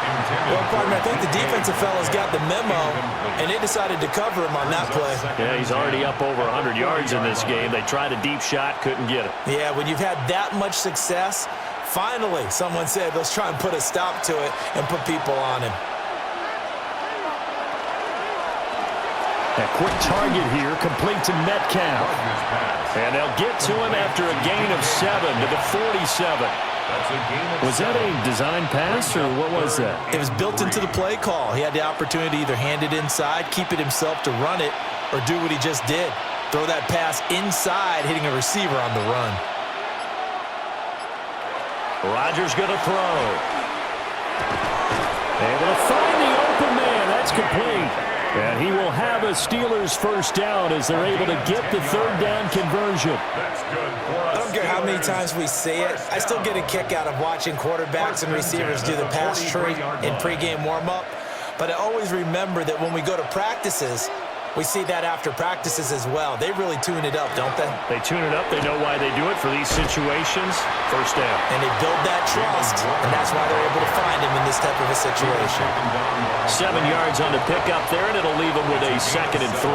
Well, partner, I think the defensive fellas got the memo, and they decided to cover him on that play. Yeah, he's already up over 100 yards in this game. They tried a deep shot, couldn't get it. Yeah, when you've had that much success, finally someone said, let's try and put a stop to it and put people on him. A quick target here, complete to Metcalf. And they'll get to him after a gain of 7 to the 47. Was that a design pass, or what was that? It was built into the play call. He had the opportunity to either hand it inside, keep it himself to run it, or do what he just did. Throw that pass inside, hitting a receiver on the run. Rodgers going to throw. Able to find the open man. That's complete. And he will have a Steelers first down as they're able to get the third down conversion. I don't care how many times we see it. I still get a kick out of watching quarterbacks and receivers do the pass tree in pregame warm-up. But I always remember that when we go to practices, we see that after practices as well. They really tune it up, don't they? They tune it up. They know why they do it for these situations. First down. And they build that trust, and that's why they're able to find him in this type of a situation. 7 yards on the pickup there, and it'll leave him with a 2nd and 3.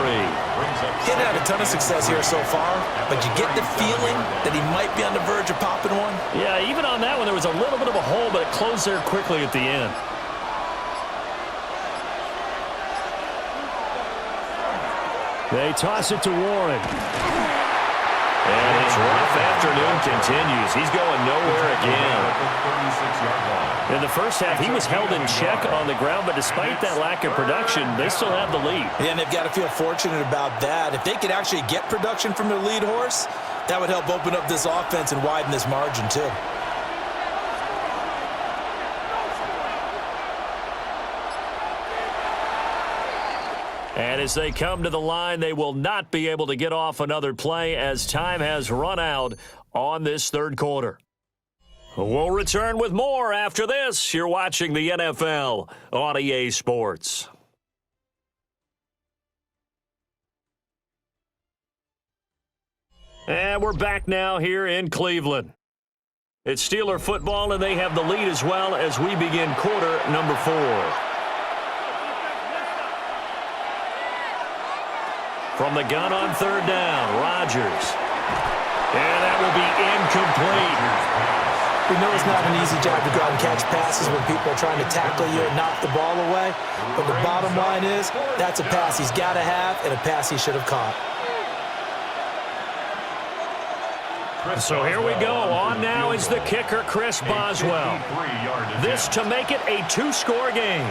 He's had a ton of success here so far, but you get the feeling that he might be on the verge of popping one. Yeah, even on that one, there was a little bit of a hole, but it closed there quickly at the end. They toss it to Warren. And his rough afternoon continues. He's going nowhere again. In the first half, he was held in check on the ground, but despite that lack of production, they still have the lead. Yeah, and they've got to feel fortunate about that. If they could actually get production from their lead horse, that would help open up this offense and widen this margin too. And as they come to the line, they will not be able to get off another play as time has run out on this third quarter. We'll return with more after this. You're watching the NFL on EA Sports. And we're back now here in Cleveland. It's Steeler football, and they have the lead as well as we begin quarter number 4. From the gun on third down, Rodgers. And that will be incomplete. We know it's not an easy job to go out and catch passes when people are trying to tackle you and knock the ball away. But the bottom line is, that's a pass he's got to have and a pass he should have caught. So here we go. On now is the kicker, Chris Boswell. This to make it a 2-score game.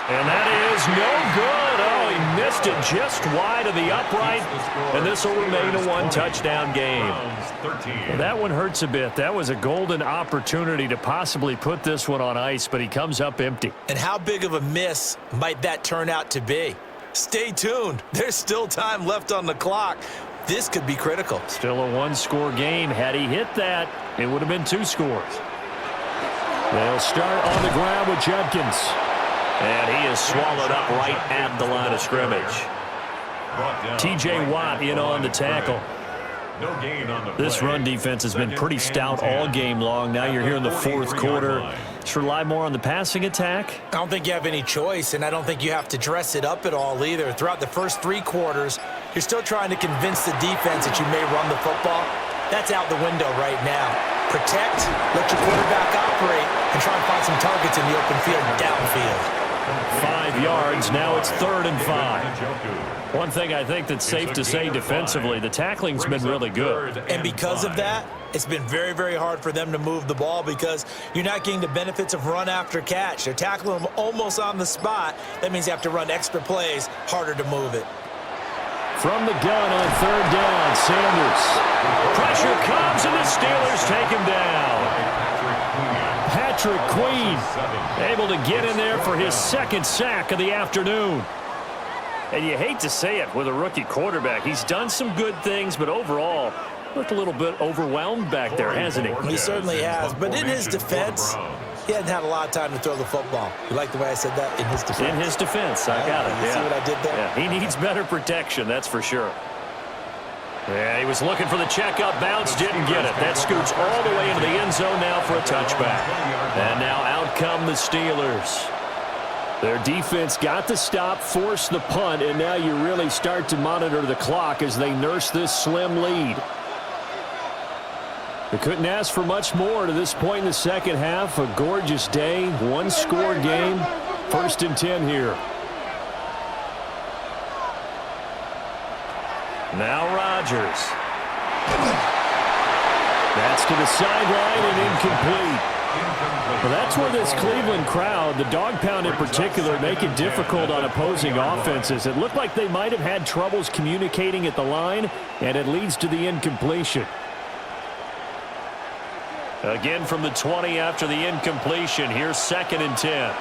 And that is no good. Oh, he missed it just wide of the upright. And this will remain a 1-touchdown game. Well, that one hurts a bit. That was a golden opportunity to possibly put this one on ice, but he comes up empty. And how big of a miss might that turn out to be? Stay tuned. There's still time left on the clock. This could be critical. Still a 1-score game. Had he hit that, it would have been 2 scores. They'll start on the ground with Judkins. And he is swallowed up right at the line of scrimmage. T.J. Watt in on the tackle. This run defense has been pretty stout all game long. Now you're here in the fourth quarter. Let's rely more on the passing attack. I don't think you have any choice, and I don't think you have to dress it up at all either. Throughout the first 3 quarters, you're still trying to convince the defense that you may run the football. That's out the window right now. Protect, let your quarterback operate, and try and find some targets in the open field downfield. 5 yards. Now it's 3rd and 5. One thing I think that's safe to say defensively, the tackling's been really good. And because of that, it's been very, very hard for them to move the ball because you're not getting the benefits of run after catch. They're tackling them almost on the spot. That means you have to run extra plays, harder to move it. From the gun on 3rd down, Sanders. Pressure comes, and the Steelers take him down. Patrick Queen able to get in there for his 2nd sack of the afternoon. And you hate to say it with a rookie quarterback. He's done some good things, but overall, looked a little bit overwhelmed back there, hasn't he? He certainly has. But in his defense, he hadn't had a lot of time to throw the football. You like the way I said that? In his defense. In his defense. I got it. You see what I did there? Yeah, he needs better protection, that's for sure. Yeah, he was looking for the checkup bounce, didn't get it. That scoots all the way into the end zone now for a touchback. And now out come the Steelers. Their defense got the stop, forced the punt, and now you really start to monitor the clock as they nurse this slim lead. They couldn't ask for much more to this point in the second half. A gorgeous day, 1-score game, 1st and 10 here. Now Rodgers. That's to the sideline and incomplete. Well, that's where this Cleveland crowd, the dog pound in particular, make it difficult on opposing offenses. It looked like they might have had troubles communicating at the line, and it leads to the incompletion. Again from the 20 after the incompletion. Here's 2nd and 10.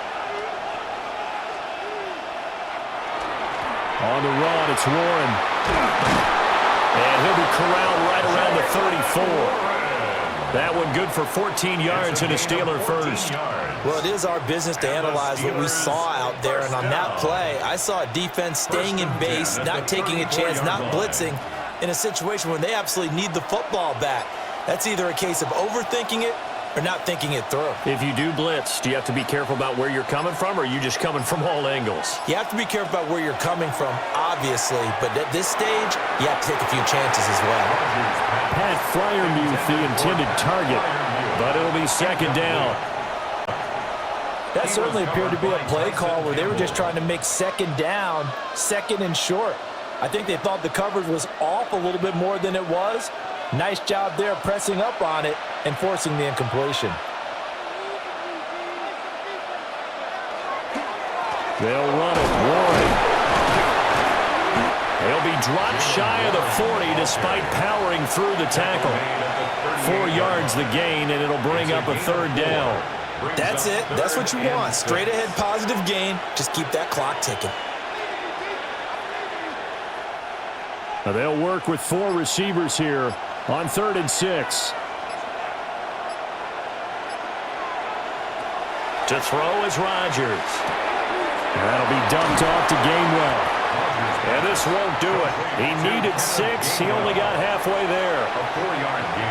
On the run, it's Warren. And he'll be corralled right around the 34. That one good for 14 yards and a Steeler first. Well, it is our business to analyze what we saw out there. And on that play, I saw a defense staying in base, not taking a chance, not blitzing in a situation where they absolutely need the football back. That's either a case of overthinking it or not thinking it through. If you do blitz, do you have to be careful about where you're coming from, or are you just coming from all angles? You have to be careful about where you're coming from, obviously, but at this stage, you have to take a few chances as well. Pat Fryermuth, the intended target, but it'll be 2nd down. That certainly appeared to be a play call where they were just trying to make 2nd down, 2nd and short. I think they thought the coverage was off a little bit more than it was. Nice job there pressing up on it and forcing the incompletion. They'll run it. Warren. He'll be dropped shy of the 40 despite powering through the tackle. 4 yards the gain, and it'll bring up a 3rd down. That's it. That's what you want. Straight ahead positive gain. Just keep that clock ticking. Now they'll work with 4 receivers here on 3rd and 6. To throw is Rodgers. That'll be dumped off to Gainwell. And this won't do it. He needed 6. He only got halfway there.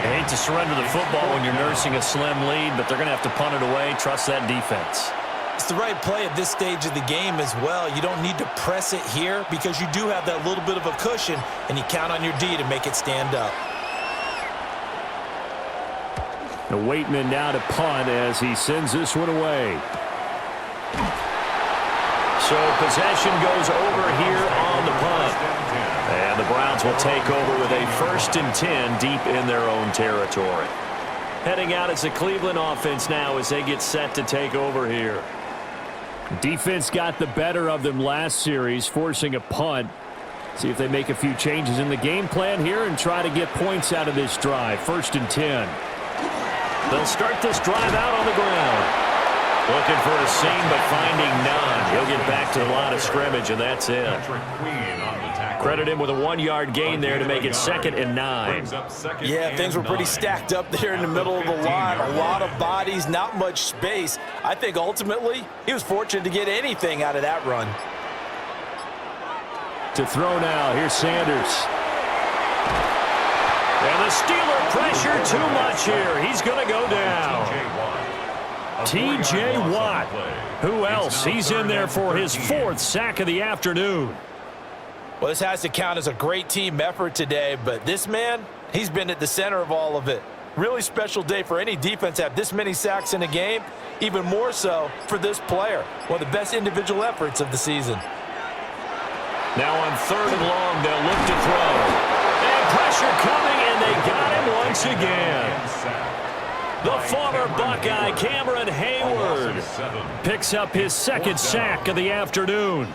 I hate to surrender the football when you're nursing a slim lead, but they're going to have to punt it away. Trust that defense. It's the right play at this stage of the game as well. You don't need to press it here because you do have that little bit of a cushion, and you count on your D to make it stand up. The Waitman now to punt as he sends this one away. So possession goes over here on the punt. And the Browns will take over with a 1st and 10 deep in their own territory. Heading out as the Cleveland offense now as they get set to take over here. Defense got the better of them last series, forcing a punt. See if they make a few changes in the game plan here and try to get points out of this drive. 1st and 10. They'll start this drive out on the ground. Looking for a seam, but finding none. He'll get back to the line of scrimmage, and that's it. Credit him with a 1-yard gain there to make it 2nd and 9. Yeah, things were pretty stacked up there in the middle of the line. A lot of bodies, not much space. I think ultimately he was fortunate to get anything out of that run. To throw now, here's Sanders. And the Steeler pressure too much here. He's going to go down. T.J. Watt. Who else? He's in there for his 4th sack of the afternoon. Well, this has to count as a great team effort today, but this man, he's been at the center of all of it. Really special day for any defense to have this many sacks in a game, even more so for this player. One of the best individual efforts of the season. Now on 3rd and long, they'll look to throw. And pressure coming, and they got him once again. The former Buckeye, Cameron Hayward, picks up his 2nd sack of the afternoon.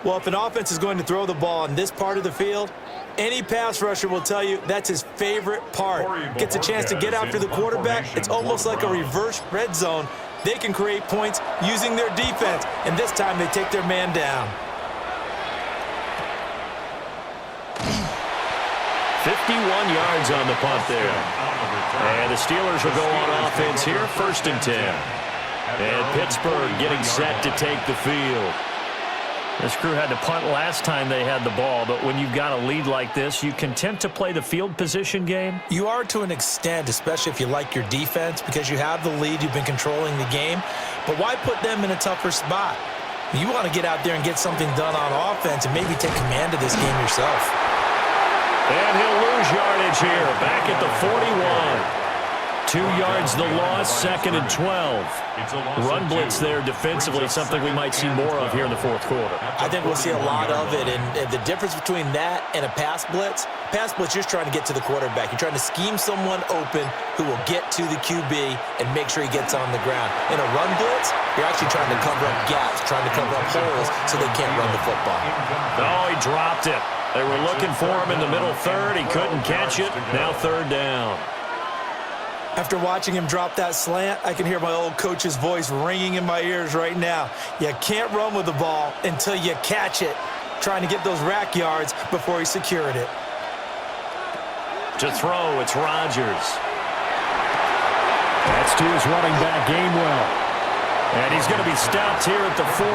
Well, if an offense is going to throw the ball in this part of the field, any pass rusher will tell you that's his favorite part. Gets a chance to get after the quarterback. It's almost like a reverse red zone. They can create points using their defense, and this time they take their man down. 51 yards on the punt there. And the Steelers will go on offense here, 1st and 10. And Pittsburgh getting set to take the field. This crew had to punt last time they had the ball, but when you've got a lead like this, you content to play the field position game? You are to an extent, especially if you like your defense, because you have the lead, you've been controlling the game. But why put them in a tougher spot? You want to get out there and get something done on offense and maybe take command of this game yourself. And he'll lose yardage here, back at the 41. 2 yards the loss, 2nd and 12. Run blitz there defensively, something we might see more of here in the 4th quarter. I think we'll see a lot of it, and the difference between that and a pass blitz, you're trying to get to the quarterback. You're trying to scheme someone open who will get to the QB and make sure he gets on the ground. In a run blitz, you're actually trying to cover up gaps, trying to cover up holes so they can't run the football. Oh, he dropped it. They were looking for him in the middle 3rd. He couldn't catch it. Now 3rd down. After watching him drop that slant, I can hear my old coach's voice ringing in my ears right now. You can't run with the ball until you catch it. Trying to get those rack yards before he secured it. To throw, it's Rodgers. That's to his running back, Gainwell. And he's going to be stopped here at the 43,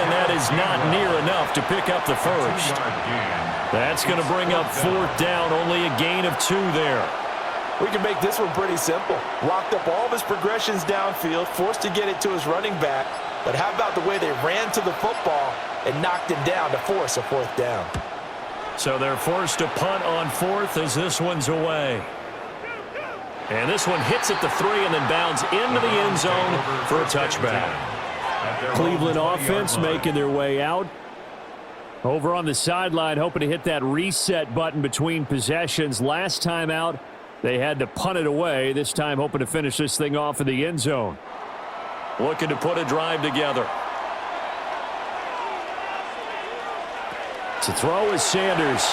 and that is not near enough to pick up the first. That's going to bring up 4th down, only a gain of 2 there. We can make this one pretty simple. Locked up all of his progressions downfield, forced to get it to his running back. But how about the way they ran to the football and knocked him down to force a 4th down? So they're forced to punt on 4th as this one's away. And this one hits at the 3 and then bounds into the end zone for a touchback. Cleveland offense making their way out. Over on the sideline, hoping to hit that reset button between possessions. Last time out, they had to punt it away. This time hoping to finish this thing off in the end zone. Looking to put a drive together. To throw is Sanders.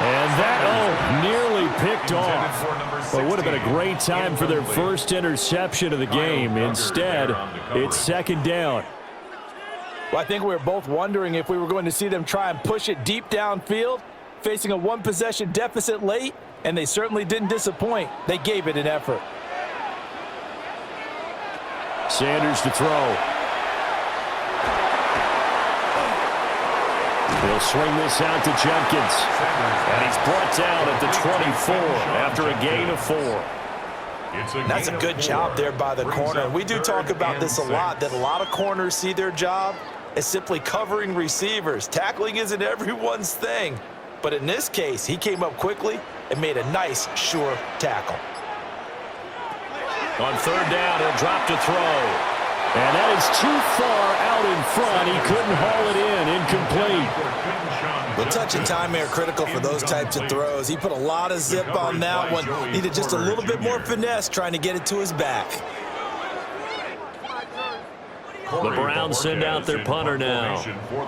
And that, nearly picked off. Well, it would have been a great time for their first interception of the game. Instead, it's 2nd down. Well, I think we were both wondering if we were going to see them try and push it deep downfield, facing a 1-possession deficit late, and they certainly didn't disappoint. They gave it an effort. Sanders to throw. He'll swing this out to Jenkins. And he's brought down at the 24 after a gain of 4. That's a good job there by the corner. We do talk about this a lot, that a lot of corners see their job as simply covering receivers. Tackling isn't everyone's thing. But in this case, he came up quickly and made a nice, sure tackle. On 3rd down, he'll drop to throw. And that is too far out in front. He couldn't haul it in. Incomplete. The touch and timing are critical for those types of throws. He put a lot of zip on that one. Needed just a little bit more finesse trying to get it to his back. The Browns send out their punter now.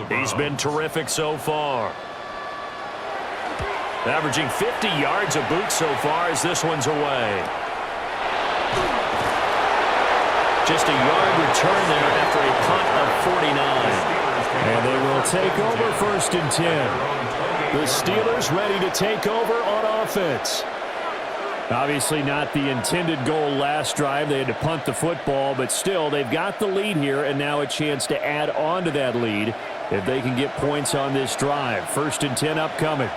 He's been terrific so far. Averaging 50 yards a boot so far as this one's away. Just a yard return there after a punt of 49. And they will take over 1st and 10. The Steelers ready to take over on offense. Obviously not the intended goal last drive. They had to punt the football, but still they've got the lead here and now a chance to add on to that lead if they can get points on this drive. 1st and 10 upcoming.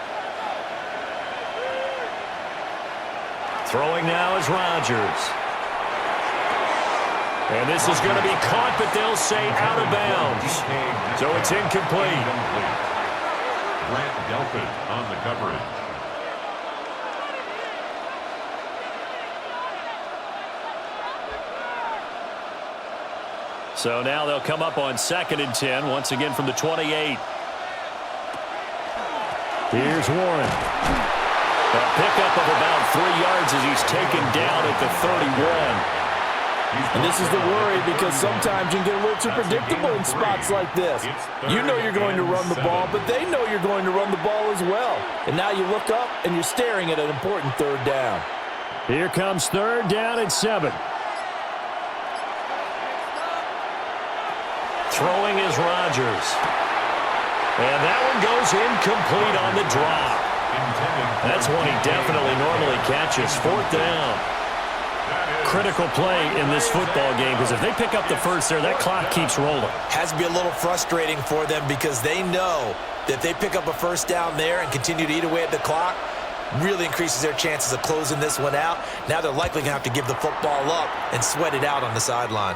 Throwing now is Rodgers. And this is going to be caught, but they'll say out of bounds. So it's incomplete. Grant Delpit on the coverage. So now they'll come up on 2nd and 10, once again from the 28. Here's Warren. A pickup of about 3 yards as he's taken down at the 31. And this is the worry because sometimes you can get a little too predictable in spots like this. You know you're going to run the ball, but they know you're going to run the ball as well. And now you look up and you're staring at an important 3rd down. Here comes 3rd down and 7. Throwing is Rodgers. And that one goes incomplete on the drop. That's one he definitely normally catches. 4th down. Critical play in this football game because if they pick up the first there, that clock keeps rolling. Has to be a little frustrating for them because they know that if they pick up a 1st down there and continue to eat away at the clock, really increases their chances of closing this one out. Now they're likely going to have to give the football up and sweat it out on the sideline.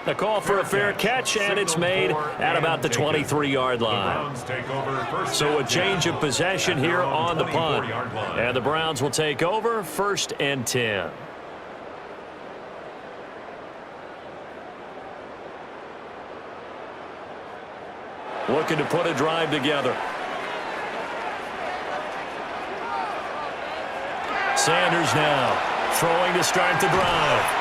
A call for a fair catch, and it's made at about the 23-yard line. So a change of possession here on the punt. And the Browns will take over 1st and 10. Looking to put a drive together. Sanders now throwing to start the drive.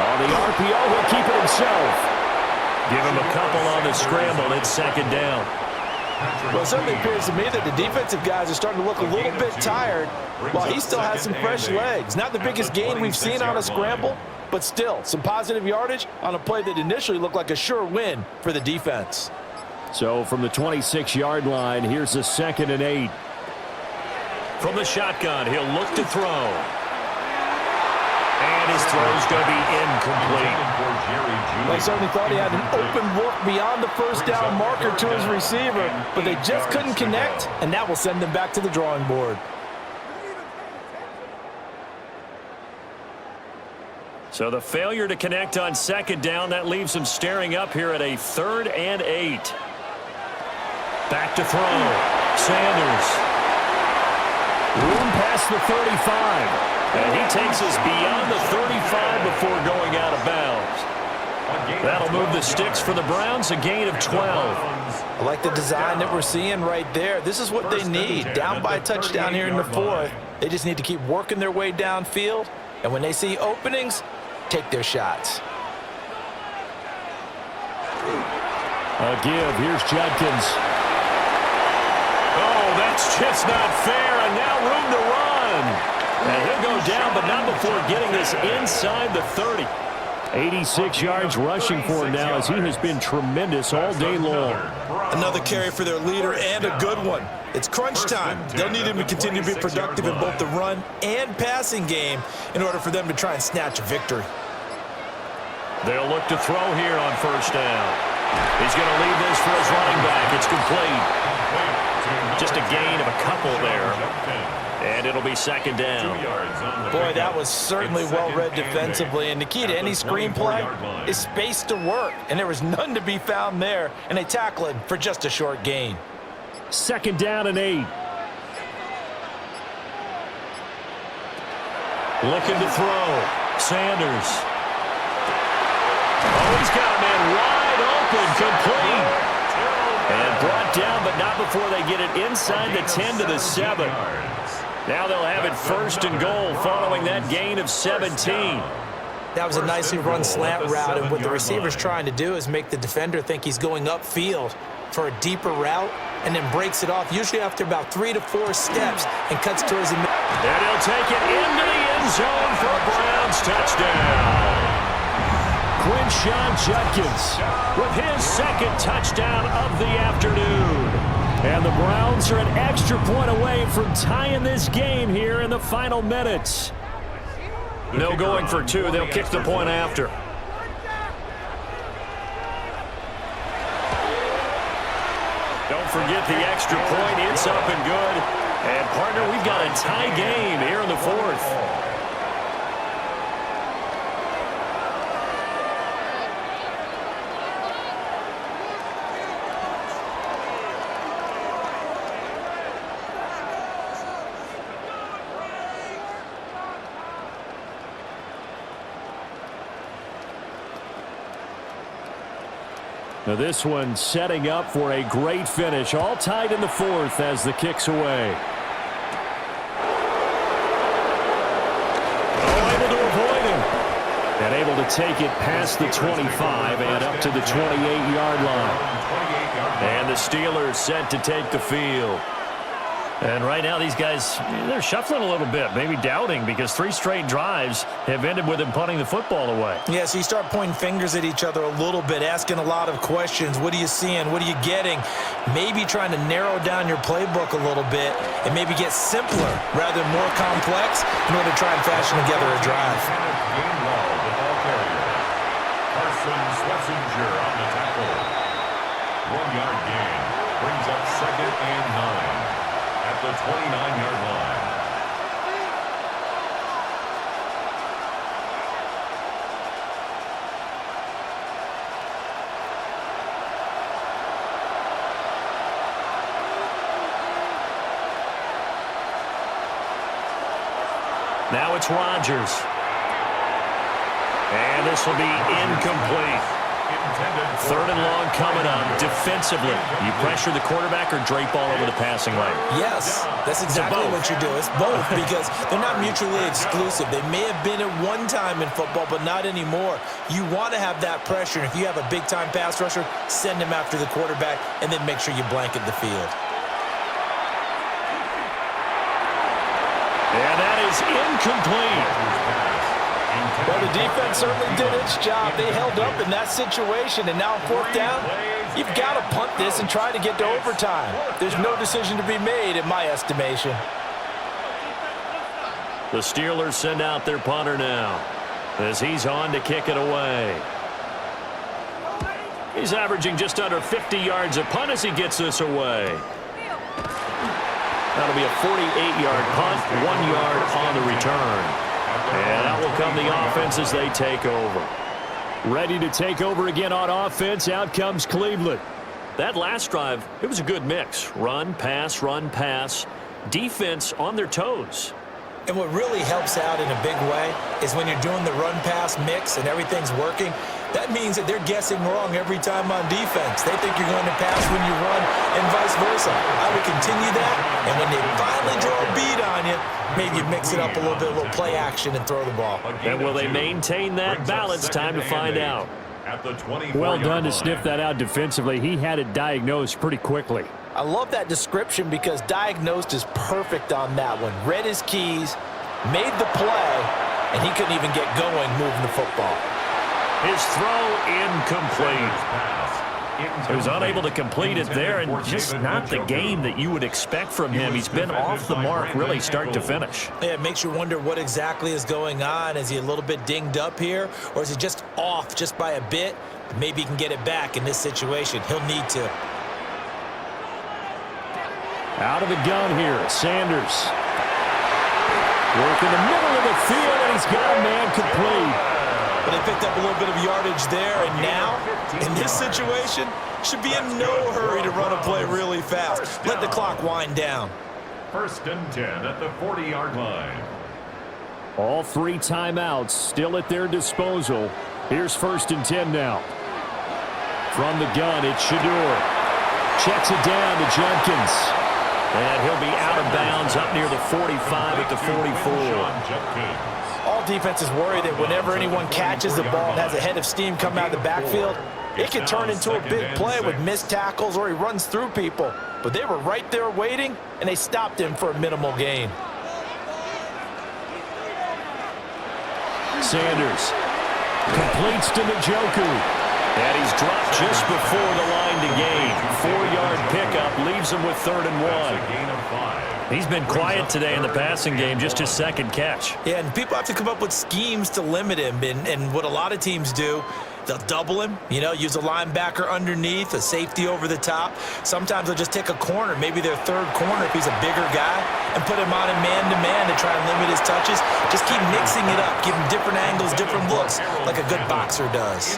On the RPO, he'll keep it himself. Give him a couple on the scramble. It's 2nd down. Well, it certainly appears to me that the defensive guys are starting to look a little bit tired while he still has some fresh legs. Not the biggest gain we've seen on a scramble, but still some positive yardage on a play that initially looked like a sure win for the defense. So from the 26-yard line, here's a 2nd and 8. From the shotgun, he'll look to throw. And his throw's going to be incomplete. They certainly thought he had an open look beyond the first down marker to his receiver, but they just couldn't connect, and that will send them back to the drawing board. So the failure to connect on 2nd down, that leaves him staring up here at a 3rd and 8. Back to throw. Sanders. Room past the 35. And he takes us beyond the 35 before going out of bounds. That'll move the sticks for the Browns, a gain of 12. I like the design that we're seeing right there. This is what they need. Down by a touchdown here in the 4th. They just need to keep working their way downfield. And when they see openings, take their shots. A give. Here's Judkins. Oh, that's just not fair. And now room to run. And he'll go down, but not before getting this inside the 30. 86 yards rushing for him now as he has been tremendous all day long. Another carry for their leader and a good one. It's crunch time. They'll need him to continue to be productive in both the run and passing game in order for them to try and snatch a victory. They'll look to throw here on 1st down. He's going to leave this for his running back. It's complete. Just a gain of a couple there. And it'll be 2nd down. Boy, that was certainly well-read defensively. And the key to any screenplay is space to work. And there was none to be found there. And they tackle it for just a short gain. 2nd down and 8. Looking to throw. Sanders. Oh, he's got a man wide open, complete. And brought down, but not before they get it inside the 10 to the 7. Now they'll have it 1st and goal following that gain of 17. That was a nicely run slant route, and what the receiver's trying to do is make the defender think he's going upfield for a deeper route and then breaks it off, usually after about 3 to 4 steps, and cuts towards the middle. And he'll take it into the end zone for a Browns touchdown. Quinshawn Judkins with his 2nd touchdown of the afternoon. And the Browns are an extra point away from tying this game here in the final minutes. No going for 2. They'll kick the point after. Don't forget the extra point. It's up and good. And, partner, we've got a tie game here in the 4th. Now this one setting up for a great finish. All tied in the 4th as the kick's away. Oh, able to avoid him. And able to take it past the 25 and up to the 28-yard line. And the Steelers set to take the field. And right now these guys, they're shuffling a little bit, maybe doubting, because 3 straight drives have ended with them punting the football away. Yeah, so you start pointing fingers at each other a little bit, asking a lot of questions. What are you seeing? What are you getting? Maybe trying to narrow down your playbook a little bit and maybe get simpler rather than more complex in order to try and fashion together a drive. On the tackle. 1-yard gain brings up 2nd and 9 at the 29-yard line. Now it's Rodgers. And this will be incomplete. Third and long coming up. Defensively, you pressure the quarterback or drape all over the passing lane? Yes, that's exactly what you do. It's both because they're not mutually exclusive. They may have been at one time in football, but not anymore. You want to have that pressure, and if you have a big-time pass rusher, send him after the quarterback, and then make sure you blanket the field. And that is incomplete. Well, the defense certainly did its job. They held up in that situation, and now on fourth down, you've got to punt this and try to get to overtime. There's no decision to be made in my estimation. The Steelers send out their punter now as he's on to kick it away. He's averaging just under 50 yards a punt as he gets this away. That'll be a 48-yard punt, 1 yard on the return. And out will come the offense as they take over. Ready to take over again on offense. Out comes Cleveland. That last drive, it was a good mix. Run, pass. Defense on their toes. And what really helps out in a big way is when you're doing the run-pass mix and everything's working, that means that they're guessing wrong every time on defense. They think you're going to pass when you run and vice versa. I would continue that, and when they finally draw a beat on you, maybe you mix it up a little bit, a little play action and throw the ball. And will they maintain that balance? Time to find out. Well done to sniff that out defensively. He had it diagnosed pretty quickly. I love that description because diagnosed is perfect on that one. Read his keys, made the play, and he couldn't even get going moving the football. His throw incomplete. He was unable to complete it there, and just not the game that you would expect from him. He's been off the mark really start to finish. Yeah, it makes you wonder what exactly is going on. Is he a little bit dinged up here, or is he just off just by a bit? Maybe he can get it back in this situation. He'll need to. Out of the gun here, Sanders. Work in the middle of the field, and he's got a man complete. But they picked up a little bit of yardage there, and now, in this situation, should be in no hurry to run a play really fast. Let the clock wind down. 1st and 10 at the 40-yard line. All 3 timeouts still at their disposal. Here's 1st and 10 now. From the gun, it's Shador. Checks it down to Jenkins. And he'll be out of bounds up near the 45 at the 44. All defenses worry that whenever anyone catches the ball and has a head of steam come out of the backfield, it can turn into a big play with missed tackles or he runs through people. But they were right there waiting, and they stopped him for a minimal gain. Sanders completes to Njoku. And he's dropped just before the line to gain. 4-yard pickup leaves him with 3rd and 1. He's been quiet today in the passing game, just his 2nd catch. Yeah, and people have to come up with schemes to limit him. And what a lot of teams do, they'll double him, use a linebacker underneath, a safety over the top. Sometimes they'll just take a corner, maybe their 3rd corner if he's a bigger guy, and put him on a man-to-man to try and limit his touches. Just keep mixing it up, give him different angles, different looks, like a good boxer does.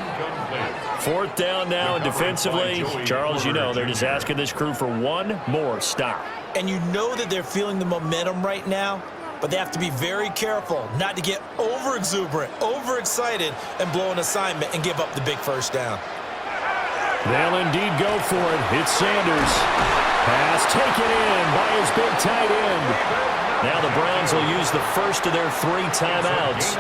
4th down now, and defensively, Charles, they're just asking this crew for one more stop. And you know that they're feeling the momentum right now, but they have to be very careful not to get over-exuberant, over-excited, and blow an assignment and give up the big 1st down. They'll indeed go for it. It's Sanders. Pass taken in by his big tight end. Now the Browns will use the first of their 3 timeouts,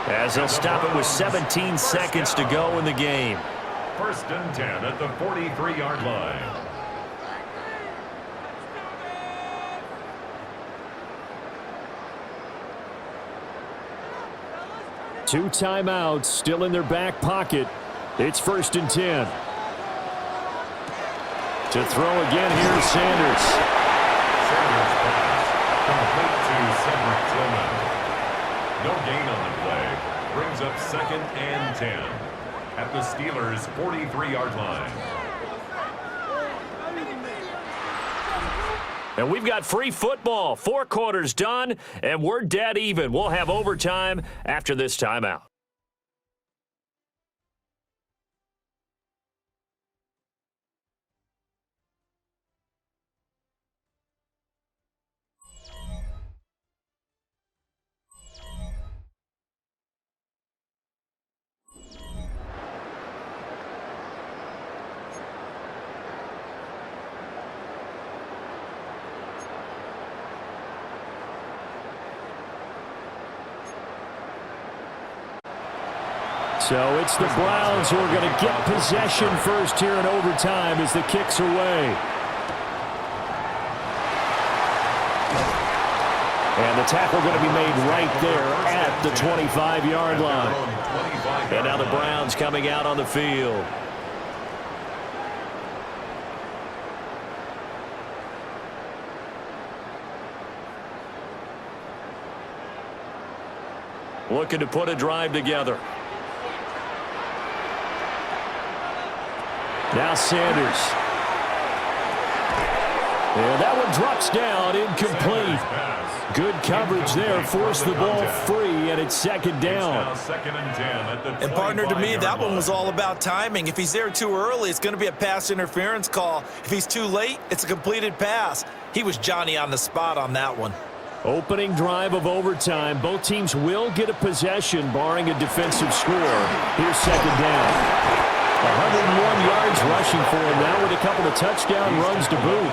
as they'll stop it with 17 seconds to go in the game. 1st and 10 at the 43-yard line. Two timeouts still in their back pocket. It's 1st and 10. To throw again, here's Sanders. Sanders pass. Complete to Cedric Tillman. No gain on the play. Brings up 2nd and 10 at the Steelers' 43-yard line. And we've got free football. 4 quarters done, and we're dead even. We'll have overtime after this timeout. So it's the Browns who are going to get possession first here in overtime as the kick's away. And the tackle going to be made right there at the 25-yard line. And now the Browns coming out on the field. Looking to put a drive together. Now Sanders. And that one drops down, incomplete. Good coverage there, forced the ball free, and it's second down. And partner, to me, that one was all about timing. If he's there too early, it's going to be a pass interference call. If he's too late, it's a completed pass. He was Johnny on the spot on that one. Opening drive of overtime. Both teams will get a possession, barring a defensive score. Here's second down. 101 yards rushing for him now with a couple of touchdown runs to boot.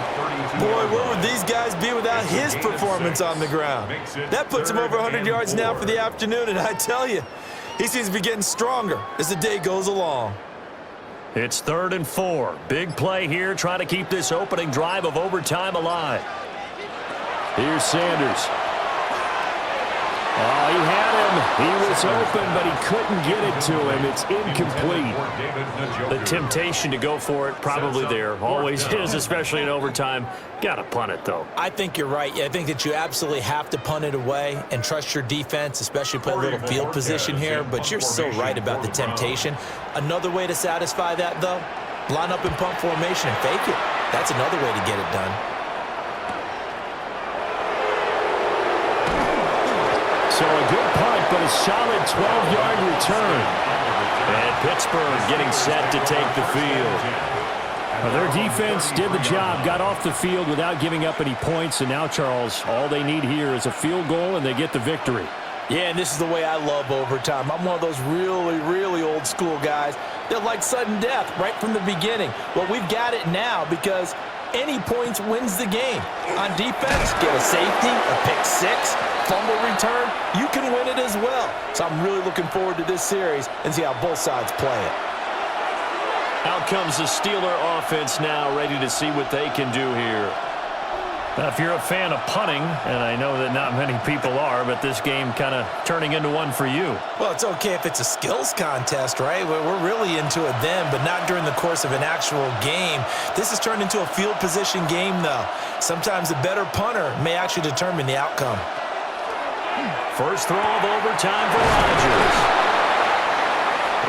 Boy, where would these guys be without his performance on the ground? That puts him over 100 yards now for the afternoon, and I tell you, he seems to be getting stronger as the day goes along. It's 3rd and 4. Big play here, trying to keep this opening drive of overtime alive. Here's Sanders. Oh, he had him. He was open, but he couldn't get it to him. It's incomplete. The temptation to go for it, probably there. Always is, especially in overtime. Got to punt it, though. I think you're right. I think that you absolutely have to punt it away and trust your defense, especially play a little field position here. But you're so right about the temptation. Another way to satisfy that, though, line up in punt formation and fake it. That's another way to get it done. So a good punt, but a solid 12-yard return. And Pittsburgh getting set to take the field. Well, their defense did the job, got off the field without giving up any points. And now, Charles, all they need here is a field goal, and they get the victory. Yeah, and this is the way I love overtime. I'm one of those really, really old school guys that like sudden death right from the beginning. Well, we've got it now because any points wins the game. On defense, get a safety, a pick six, fumble return, you can win it as well. So I'm really looking forward to this series and see how both sides play it. Out comes the Steeler offense now, ready to see what they can do here. Now, if you're a fan of punting, and I know that not many people are, but this game kind of turning into one for you. Well, it's okay if it's a skills contest, right? We're really into it then, but not during the course of an actual game. This has turned into a field position game, though. Sometimes a better punter may actually determine the outcome. First throw of overtime for Rodgers.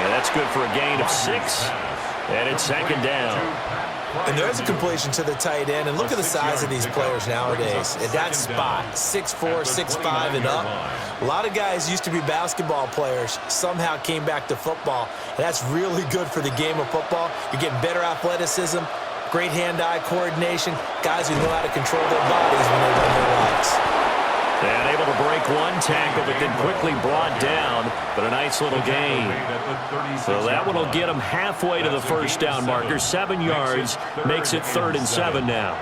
Yeah, that's good for a gain of 6, and it's second down. And there's a completion to the tight end. And look at the size of these players nowadays. At that spot, 6'4", 6'5", and up. A lot of guys used to be basketball players, somehow came back to football. And that's really good for the game of football. You're getting better athleticism, great hand-eye coordination, guys who know how to control their bodies when they run their routes. And able to break one tackle, but then quickly brought down. But a nice little gain. So that one will get him halfway to the first down marker. 7 yards, makes it 3rd and 7 now.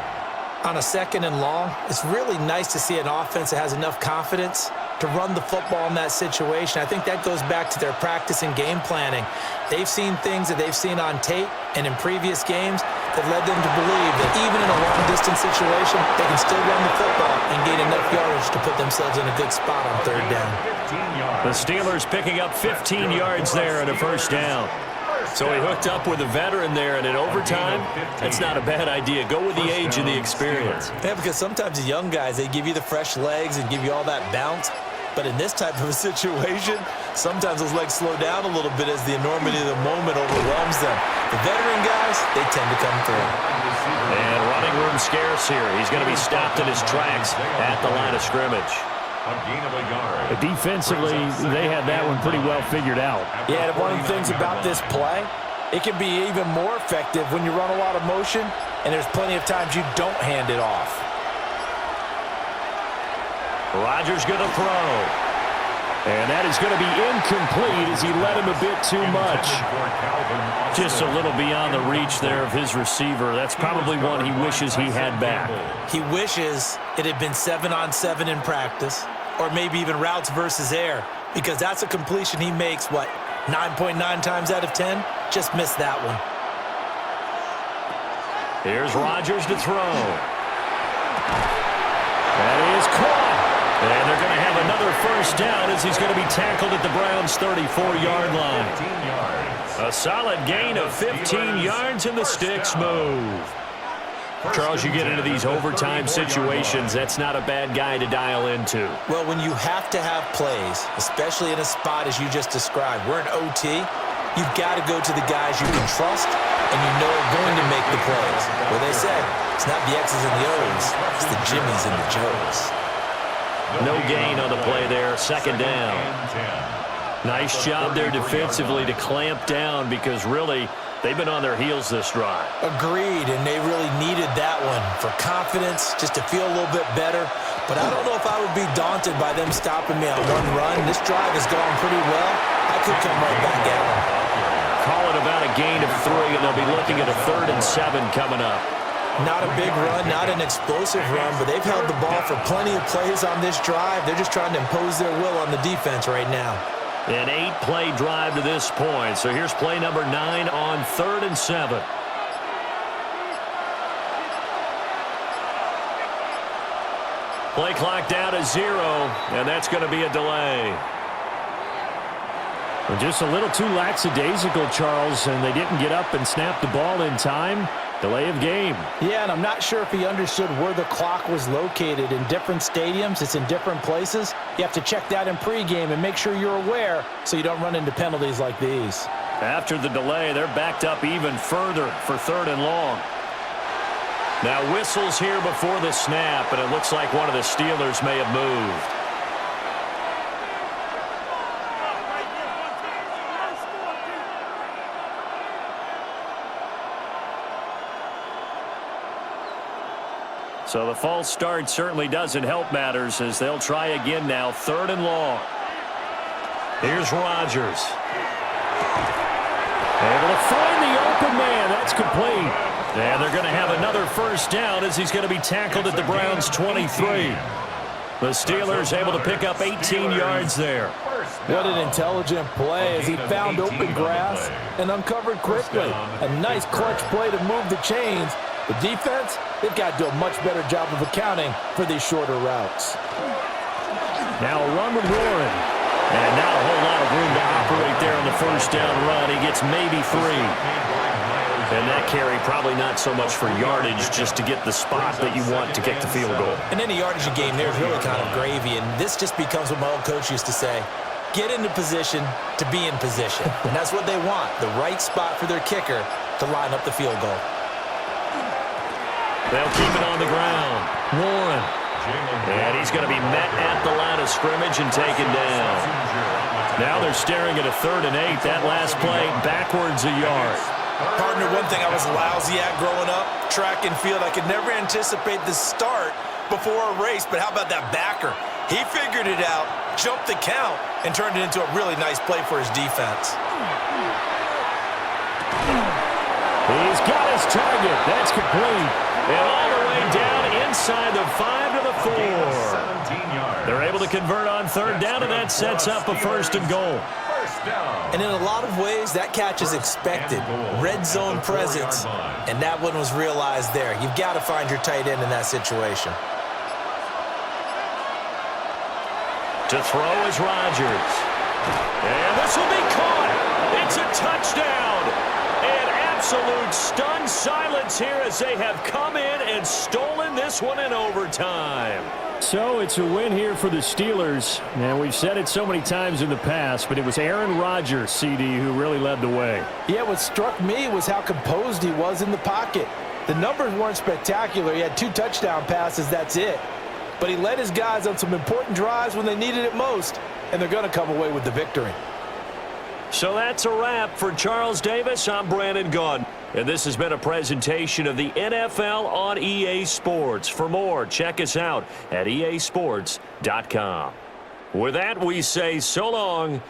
On a 2nd and long, it's really nice to see an offense that has enough confidence to run the football in that situation. I think that goes back to their practice and game planning. They've seen things that they've seen on tape and in previous games that led them to believe that even in a long-distance situation, they can still run the football and gain enough yardage to put themselves in a good spot on 3rd down. The Steelers picking up 15 yards there and a first down. So he hooked up with a veteran there, and in overtime, that's not a bad idea. Go with the age and the experience. Yeah, because sometimes the young guys, they give you the fresh legs and give you all that bounce. But in this type of a situation, sometimes those legs slow down a little bit as the enormity of the moment overwhelms them. The veteran guys, they tend to come through. And running room scarce here. He's going to be stopped in his tracks at the line of scrimmage. Defensively, they had that one pretty well figured out. Yeah, and one of the things about this play, it can be even more effective when you run a lot of motion, and there's plenty of times you don't hand it off. Rodgers going to throw. And that is going to be incomplete as he led him a bit too much. Just a little beyond the reach there of his receiver. That's probably one he wishes he had back. He wishes it had been 7-on-7 in practice, or maybe even routes versus air, because that's a completion he makes, 9.9 times out of 10, just missed that one. Here's Rodgers to throw. That is caught. And they're going to have another first down as he's going to be tackled at the Browns' 34-yard line. 15 yards. A solid gain of 15 yards, and the sticks move. Charles, you get into these overtime situations, that's not a bad guy to dial into. Well, when you have to have plays, especially in a spot as you just described, we're in OT, you've got to go to the guys you can trust and you know are going to make the plays. Well, they say it's not the X's and the O's, it's the Jimmies and the Joes. No gain on the play there, second down. Nice job there defensively to clamp down because really they've been on their heels this drive. Agreed, and they really needed that one for confidence, just to feel a little bit better. But I don't know if I would be daunted by them stopping me on one run. This drive has gone pretty well. I could come right back at them. Call it about a gain of 3, and they'll be looking at a 3rd and 7 coming up. Not a big run, not an explosive run, but they've held the ball for plenty of plays on this drive. They're just trying to impose their will on the defense right now. An 8-play drive to this point. So here's play number 9 on 3rd and 7. Play clock down to 0, and that's going to be a delay. Well, just a little too lackadaisical, Charles, and they didn't get up and snap the ball in time. Delay of game. Yeah, and I'm not sure if he understood where the clock was located. In different stadiums, it's in different places. You have to check that in pregame and make sure you're aware so you don't run into penalties like these. After the delay, they're backed up even further for 3rd and long. Now whistles here before the snap, and it looks like one of the Steelers may have moved. So the false start certainly doesn't help matters as they'll try again now, 3rd and long. Here's Rodgers. Able to find the open man. That's complete. And they're going to have another first down as he's going to be tackled at the Browns' 23. The Steelers able to pick up 18 yards there. What an intelligent play as he found open grass and uncovered quickly. A nice clutch play to move the chains. The defense, they've got to do a much better job of accounting for these shorter routes. Now a run with Warren. And not a whole lot of room to operate there on the first down run. He gets maybe 3. And that carry probably not so much for yardage, just to get the spot that you want to kick the field goal. And any yardage in game there is really kind of gravy, and this just becomes what my old coach used to say. Get into position to be in position. And that's what they want, the right spot for their kicker to line up the field goal. They'll keep it on the ground. Warren. And he's going to be met at the line of scrimmage and taken down. Now they're staring at a 3rd and 8. That last play backwards a yard. Partner, one thing I was lousy at growing up, track and field, I could never anticipate the start before a race, but how about that backer? He figured it out, jumped the count, and turned it into a really nice play for his defense. He's got his target. That's complete. And all the way down inside the 5 to the 4. They're able to convert on 3rd down, and that sets up a 1st and goal. And in a lot of ways, that catch is expected. Red zone presence, and that one was realized there. You've got to find your tight end in that situation. To throw is Rodgers. And this will be caught. It's a touchdown. And absolute stunned silence here as they have come in and stolen this one in overtime. So it's a win here for the Steelers. And we've said it so many times in the past, but it was Aaron Rodgers, CD, who really led the way. Yeah, what struck me was how composed he was in the pocket. The numbers weren't spectacular. He had 2 touchdown passes, that's it. But he led his guys on some important drives when they needed it most, and they're going to come away with the victory. So that's a wrap for Charles Davis. I'm Brandon Gunn. And this has been a presentation of the NFL on EA Sports. For more, check us out at easports.com. With that, we say so long.